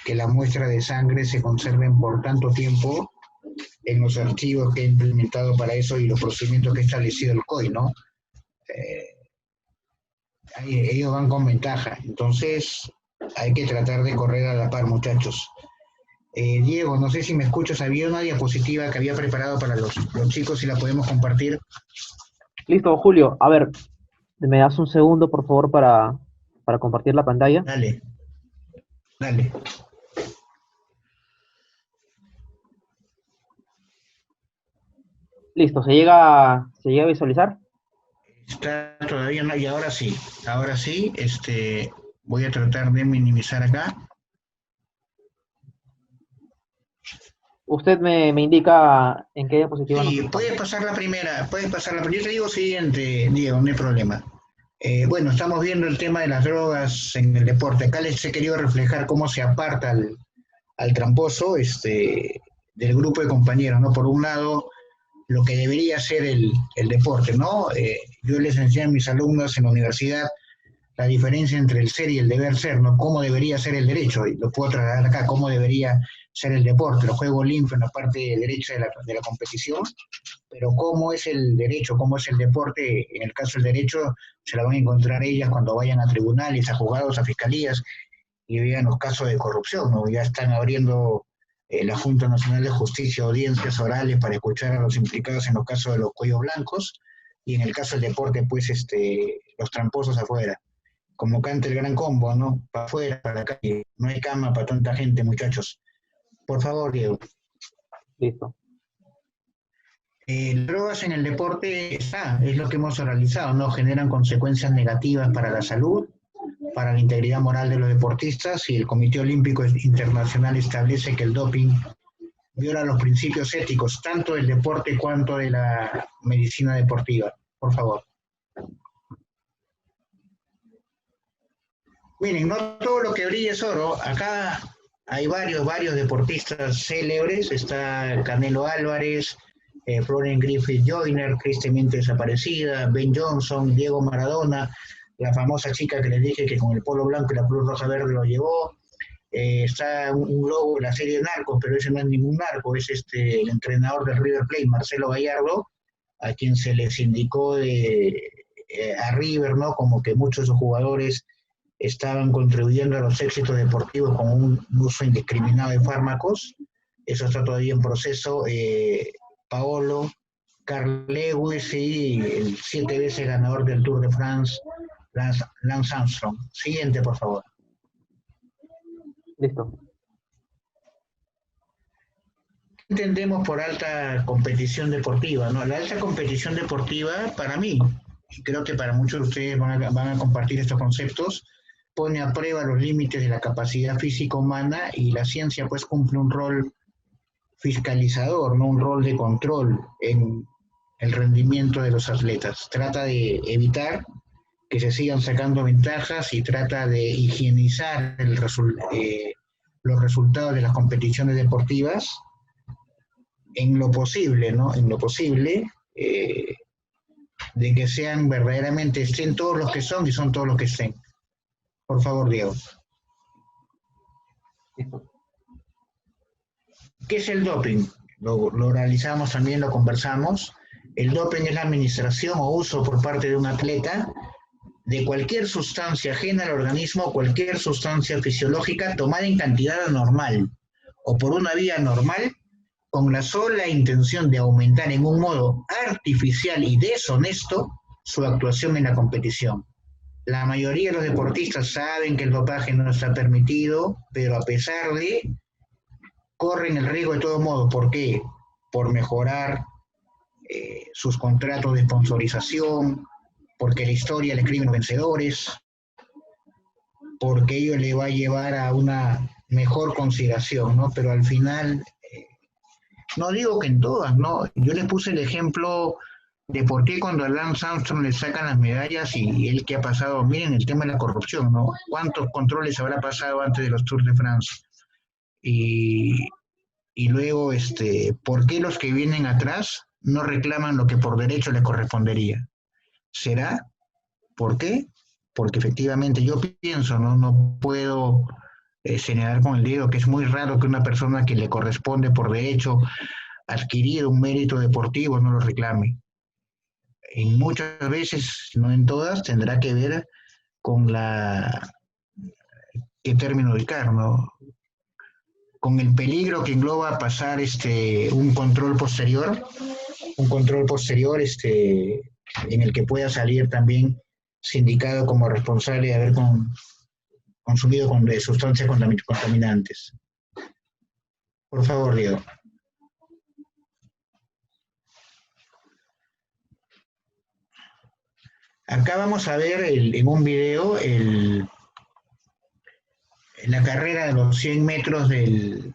que las muestras de sangre se conserven por tanto tiempo en los archivos que he implementado para eso y los procedimientos que ha establecido el COI, ¿no? Ellos van con ventaja, entonces hay que tratar de correr a la par, muchachos. Diego, no sé si me escuchas, había una diapositiva que había preparado para los chicos, si la podemos compartir. Listo, Julio. A ver, me das un segundo, por favor, para compartir la pantalla. Dale, dale. Listo, se llega a visualizar? Está todavía no, y ahora sí, voy a tratar de minimizar acá. Usted me indica en qué diapositiva nos Sí, ubicamos. puedes pasar la primera. Yo te digo siguiente, Diego, no hay problema. Bueno, estamos viendo el tema de las drogas en el deporte. Acá les he querido reflejar cómo se aparta al tramposo del grupo de compañeros, ¿no? Por un lado, lo que debería ser el deporte, ¿no? Yo les enseño a mis alumnos en la universidad la diferencia entre el ser y el deber ser, ¿no? Cómo debería ser el derecho, y lo puedo trasladar acá, cómo debería ser el deporte, los juegos limpios en la parte derecha de la competición, pero cómo es el derecho, cómo es el deporte, en el caso del derecho, se la van a encontrar ellas cuando vayan a tribunales, a juzgados, a fiscalías, y vean los casos de corrupción, ¿no? Ya están abriendo la Junta Nacional de Justicia audiencias orales para escuchar a los implicados en los casos de los cuellos blancos, y en el caso del deporte, pues los tramposos afuera como canta el gran combo, ¿no? Para afuera, para la calle. No hay cama para tanta gente, muchachos. Por favor, Diego. Listo. Drogas en el deporte es lo que hemos realizado, ¿no? Generan consecuencias negativas para la salud, para la integridad moral de los deportistas y el Comité Olímpico Internacional establece que el doping viola los principios éticos, tanto del deporte cuanto de la medicina deportiva. Por favor. Miren, no todo lo que brilla es oro. Acá hay varios deportistas célebres. Está Canelo Álvarez, Florence Griffith Joyner, tristemente desaparecida, Ben Johnson, Diego Maradona, la famosa chica que les dije que con el polo blanco y la cruz roja verde lo llevó. Está un lobo de la serie de Narcos, pero ese no es ningún narco, es el entrenador del River Plate, Marcelo Gallardo, a quien se les indicó a River, ¿no? Como que muchos de sus jugadores estaban contribuyendo a los éxitos deportivos con un uso indiscriminado de fármacos. Eso está todavía en proceso. Paolo, Carl Lewis y el 7 veces ganador del Tour de France, Lance Armstrong. Siguiente, por favor. Listo. Entendemos por alta competición deportiva, ¿no? La alta competición deportiva, para mí, y creo que para muchos de ustedes van a compartir estos conceptos, pone a prueba los límites de la capacidad física humana y la ciencia pues cumple un rol fiscalizador, no un rol de control en el rendimiento de los atletas. Trata de evitar que se sigan sacando ventajas y trata de higienizar los resultados de las competiciones deportivas en lo posible, ¿no? En lo posible, de que sean verdaderamente, estén todos los que son y son todos los que estén. Por favor, Diego. Listo. ¿Qué es el doping? Lo realizamos también, lo conversamos. El doping es la administración o uso por parte de un atleta de cualquier sustancia ajena al organismo, cualquier sustancia fisiológica tomada en cantidad anormal o por una vía normal con la sola intención de aumentar en un modo artificial y deshonesto su actuación en la competición. La mayoría de los deportistas saben que el dopaje no está permitido, pero a pesar de, corren el riesgo de todo modo. ¿Por qué? Por mejorar sus contratos de sponsorización, porque la historia le escriben los vencedores, porque ello le va a llevar a una mejor consideración, ¿no? Pero al final, no digo que en todas, ¿no? Yo les puse el ejemplo de por qué cuando a Lance Armstrong le sacan las medallas y él que ha pasado, miren el tema de la corrupción, ¿no? ¿Cuántos controles habrá pasado antes de los Tours de France? Y, y luego, ¿por qué los que vienen atrás no reclaman lo que por derecho les correspondería? ¿Será? ¿Por qué? Porque efectivamente yo pienso, no puedo señalar con el dedo que es muy raro que una persona que le corresponde por derecho adquirir un mérito deportivo no lo reclame. En muchas veces, no en todas, tendrá que ver con qué término ubicar, ¿no? con el peligro que engloba pasar un control posterior en el que pueda salir también sindicado como responsable de haber consumido de sustancias contaminantes. Por favor, Diego. Acá vamos a ver en un video la carrera de los 100 metros del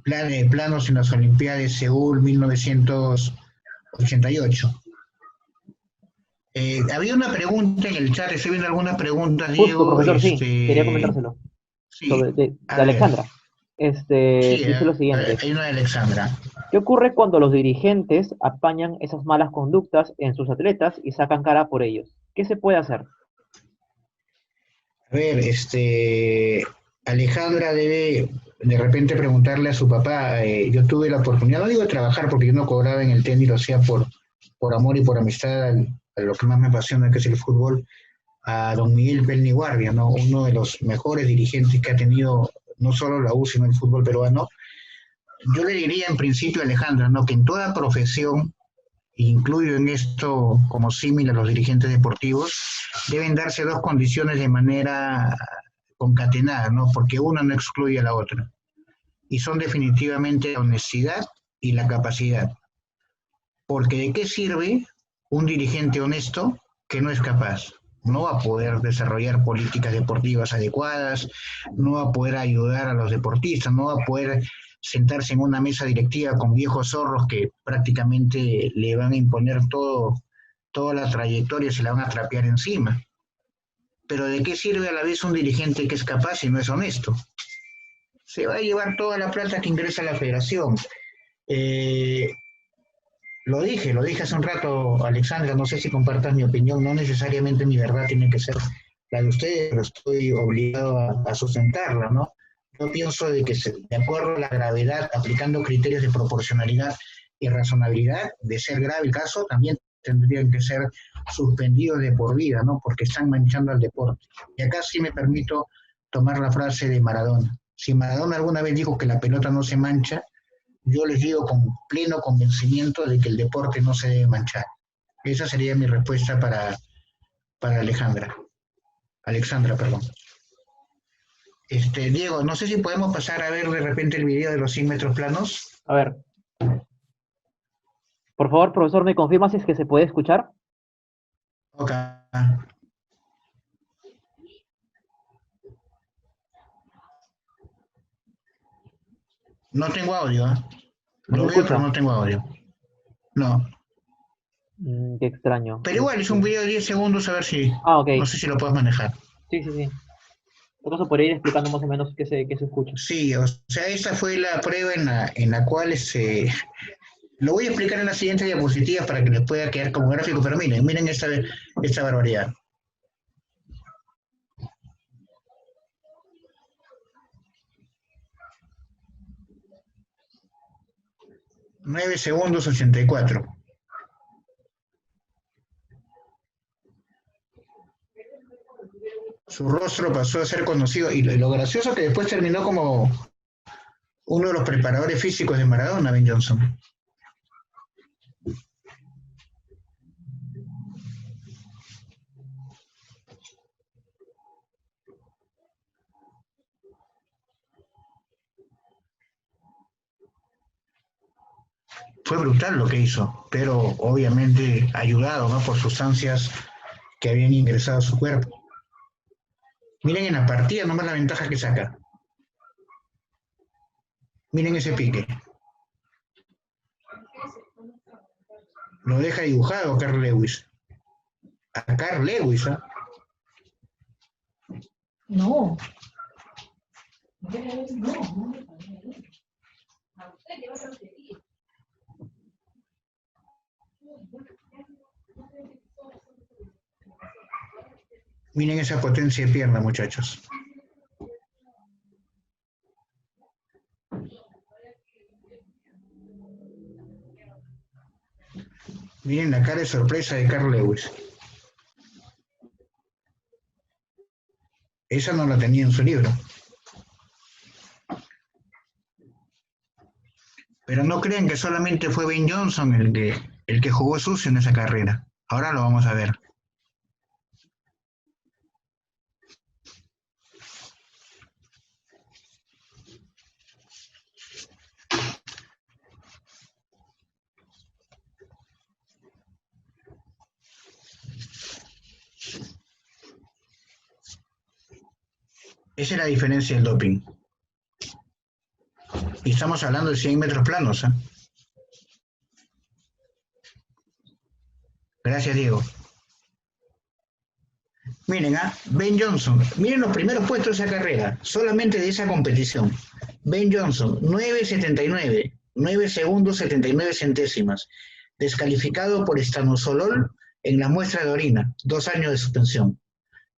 planos en las Olimpiadas de Seúl 1988. Había una pregunta en el chat, estoy viendo algunas preguntas, Justo, Diego. profesor, sí, quería comentárselo. Sí, De a ver. Alexandra. Sí, Dice lo siguiente. hay una de Alexandra. ¿Qué ocurre cuando los dirigentes apañan esas malas conductas en sus atletas y sacan cara por ellos? ¿Qué se puede hacer? A ver, Alejandra debe de repente preguntarle a su papá. Yo tuve la oportunidad, no digo de trabajar porque yo no cobraba en el tenis, lo hacía por amor y por amistad a lo que más me apasiona, que es el fútbol, a don Miguel Pelni Guardia, ¿no? Uno de los mejores dirigentes que ha tenido no solo la U, sino el fútbol peruano. Yo le diría en principio a Alejandra, ¿no? Que en toda profesión, incluyo en esto como símil a los dirigentes deportivos, deben darse dos condiciones de manera concatenada, ¿no? Porque una no excluye a la otra. Y son definitivamente la honestidad y la capacidad. Porque ¿de qué sirve un dirigente honesto que no es capaz? No va a poder desarrollar políticas deportivas adecuadas, no va a poder ayudar a los deportistas, no va a poder sentarse en una mesa directiva con viejos zorros que prácticamente le van a imponer toda la trayectoria y se la van a trapear encima. Pero ¿de qué sirve a la vez un dirigente que es capaz si no es honesto? Se va a llevar toda la plata que ingresa a la federación. Lo dije hace un rato, Alexandra, no sé si compartas mi opinión, no necesariamente mi verdad tiene que ser la de ustedes, pero estoy obligado a sustentarla, ¿no? Yo pienso de que de acuerdo a la gravedad, aplicando criterios de proporcionalidad y razonabilidad, de ser grave el caso, también tendrían que ser suspendidos de por vida, ¿no? Porque están manchando al deporte. Y acá sí me permito tomar la frase de Maradona. Si Maradona alguna vez dijo que la pelota no se mancha, yo les digo con pleno convencimiento de que el deporte no se debe manchar. Esa sería mi respuesta para Alexandra, perdón. Diego, no sé si podemos pasar a ver de repente el video de los 100 metros planos. A ver. Por favor, profesor, ¿me confirma si es que se puede escuchar? Ok. No tengo audio, ¿eh? Lo veo, pero no tengo audio. No. Qué extraño. Pero igual, es un video de 10 segundos, a ver si... Ah, ok. No sé si lo puedes manejar. Sí. Entonces por ir explicando más o menos qué se escucha. Sí, o sea, esa fue la prueba en la cual lo voy a explicar en la siguiente diapositiva para que les pueda quedar como gráfico, pero miren esta barbaridad. $9:84. Su rostro pasó a ser conocido y lo gracioso que después terminó como uno de los preparadores físicos de Maradona, Ben Johnson. Fue brutal lo que hizo, pero obviamente ayudado, ¿no? Por sustancias que habían ingresado a su cuerpo. Miren en la partida nomás la ventaja que saca. Miren ese pique. Lo deja dibujado a Carl Lewis. A Carl Lewis, ¿eh? No. Miren esa potencia de pierna, muchachos. Miren la cara de sorpresa de Carl Lewis. Esa no la tenía en su libro. Pero no crean que solamente fue Ben Johnson el que jugó sucio en esa carrera. Ahora lo vamos a ver. Esa es la diferencia del doping. Y estamos hablando de 100 metros planos, ¿eh? Gracias, Diego. Miren, Ben Johnson, miren los primeros puestos de esa carrera, solamente de esa competición. Ben Johnson, 9.79, 9 segundos 79 centésimas, descalificado por estanozolol en la muestra de orina, 2 años de suspensión.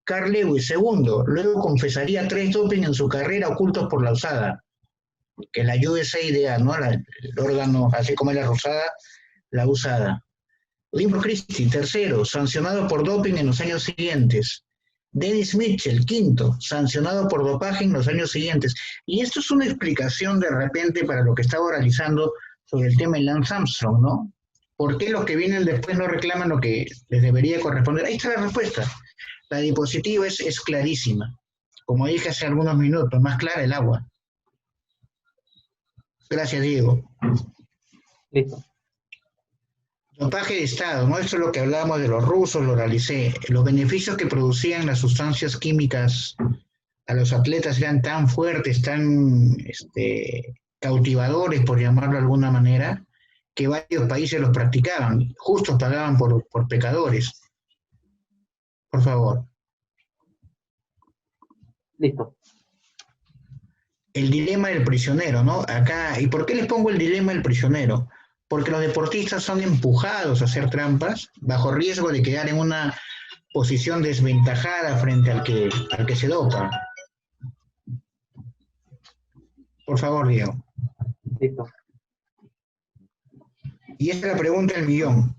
Carl Lewis, segundo, luego confesaría 3 doping en su carrera ocultos por la USADA, que la USADA, ¿no? El órgano, así como es la rosada, la USADA. Limbo Christie, tercero, sancionado por doping en los años siguientes. Dennis Mitchell, quinto, sancionado por dopaje en los años siguientes. Y esto es una explicación de repente para lo que estaba oralizando sobre el tema de Lance Armstrong, ¿no? ¿Por qué los que vienen después no reclaman lo que les debería corresponder? Ahí está la respuesta. La diapositiva es clarísima. Como dije hace algunos minutos, más clara el agua. Gracias, Diego. Listo. Dopaje de Estado, ¿no? Esto es lo que hablábamos de los rusos, lo realicé. Los beneficios que producían las sustancias químicas a los atletas eran tan fuertes, tan cautivadores, por llamarlo de alguna manera, que varios países los practicaban, justos pagaban por pecadores. Por favor. Listo. El dilema del prisionero, ¿no? Acá, ¿y por qué les pongo el dilema del prisionero? Porque los deportistas son empujados a hacer trampas bajo riesgo de quedar en una posición desventajada frente al que se dopa. Por favor, Diego. Listo. Y esta es la pregunta del millón.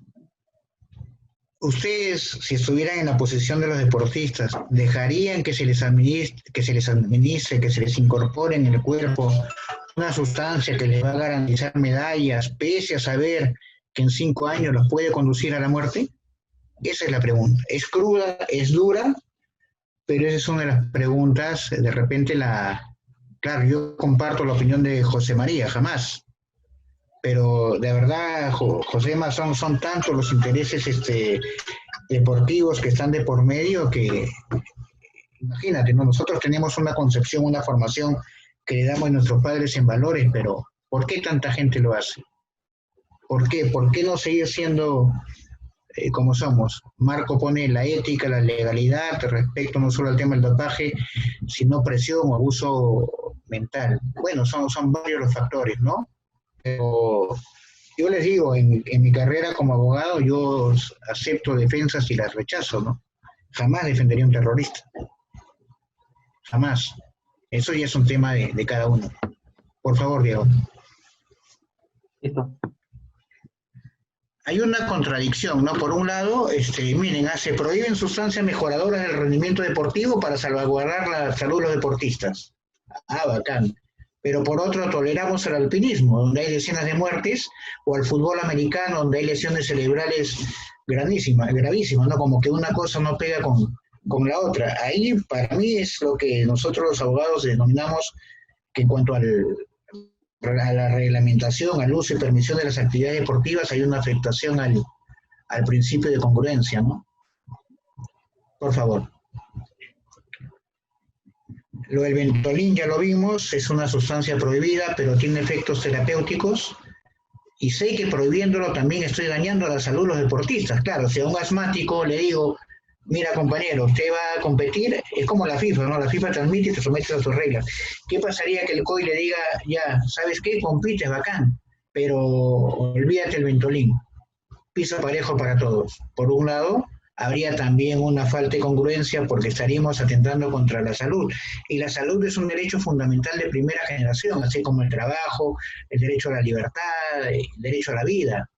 Ustedes, si estuvieran en la posición de los deportistas, ¿dejarían que se les administre, que se les incorpore en el cuerpo una sustancia que les va a garantizar medallas, pese a saber que en 5 años los puede conducir a la muerte? Esa es la pregunta. Es cruda, es dura, pero esa es una de las preguntas. De repente claro, yo comparto la opinión de José María, jamás. Pero de verdad, José, son tantos los intereses deportivos que están de por medio que, imagínate, ¿no? Nosotros tenemos una concepción, una formación que le damos a nuestros padres en valores, pero ¿por qué tanta gente lo hace? ¿Por qué? ¿Por qué no seguir siendo como somos? Marco pone la ética, la legalidad respecto no solo al tema del dopaje, sino presión o abuso mental. Bueno, son varios los factores, ¿no? Pero yo les digo, en mi carrera como abogado, yo acepto defensas y las rechazo, ¿no? Jamás defendería a un terrorista. Jamás. Eso ya es un tema de cada uno. Por favor, Diego. Listo. Hay una contradicción, ¿no? Por un lado, miren, se prohíben sustancias mejoradoras del rendimiento deportivo para salvaguardar la salud de los deportistas. Bacán. Pero por otro toleramos el alpinismo, donde hay decenas de muertes, o al fútbol americano, donde hay lesiones cerebrales gravísimas, ¿no? Como que una cosa no pega con la otra. Ahí, para mí, es lo que nosotros los abogados denominamos que en cuanto a la reglamentación, al uso y permisión de las actividades deportivas, hay una afectación al principio de congruencia, ¿no? Por favor. Lo del Ventolin ya lo vimos, es una sustancia prohibida, pero tiene efectos terapéuticos, y sé que prohibiéndolo también estoy dañando a la salud de los deportistas. Claro, si a un asmático le digo, mira compañero, usted va a competir, es como la FIFA, ¿no? La FIFA transmite y te sometes a sus reglas. ¿Qué pasaría que el COI le diga, ya, ¿sabes qué? Compites, bacán, pero olvídate el Ventolin, piso parejo para todos? Por un lado, habría también una falta de congruencia porque estaríamos atentando contra la salud. Y la salud es un derecho fundamental de primera generación, así como el trabajo, el derecho a la libertad, el derecho a la vida.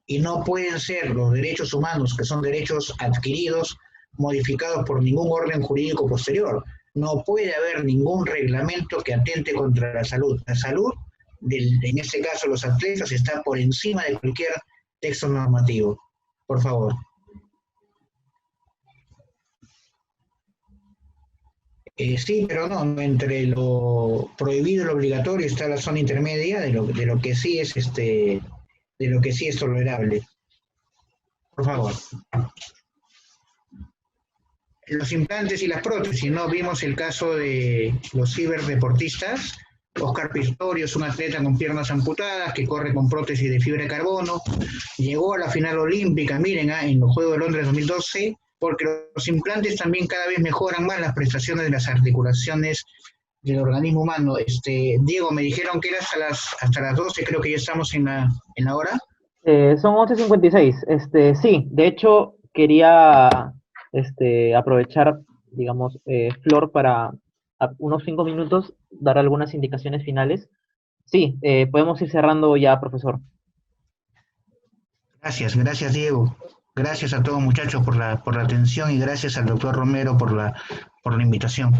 Y no pueden ser los derechos humanos, que son derechos adquiridos, modificados por ningún orden jurídico posterior. No puede haber ningún reglamento que atente contra la salud. La salud en este caso los atletas, está por encima de cualquier texto normativo. Por favor. Sí, pero no, entre lo prohibido y lo obligatorio está la zona intermedia de lo que sí es de lo que sí es tolerable. Por favor. Los implantes y las prótesis, ¿no? Vimos el caso de los ciberdeportistas. Oscar Pistorius, un atleta con piernas amputadas que corre con prótesis de fibra de carbono, llegó a la final olímpica, miren, en los Juegos de Londres 2012, porque los implantes también cada vez mejoran más las prestaciones de las articulaciones del organismo humano. Diego, me dijeron que era hasta las 12, creo que ya estamos en la hora. Son 11:56. Sí, de hecho, quería aprovechar, digamos, Flor, para unos 5 minutos dar algunas indicaciones finales. Sí, podemos ir cerrando ya, profesor. Gracias Diego. Gracias a todos muchachos por la atención y gracias al doctor Romero por la invitación.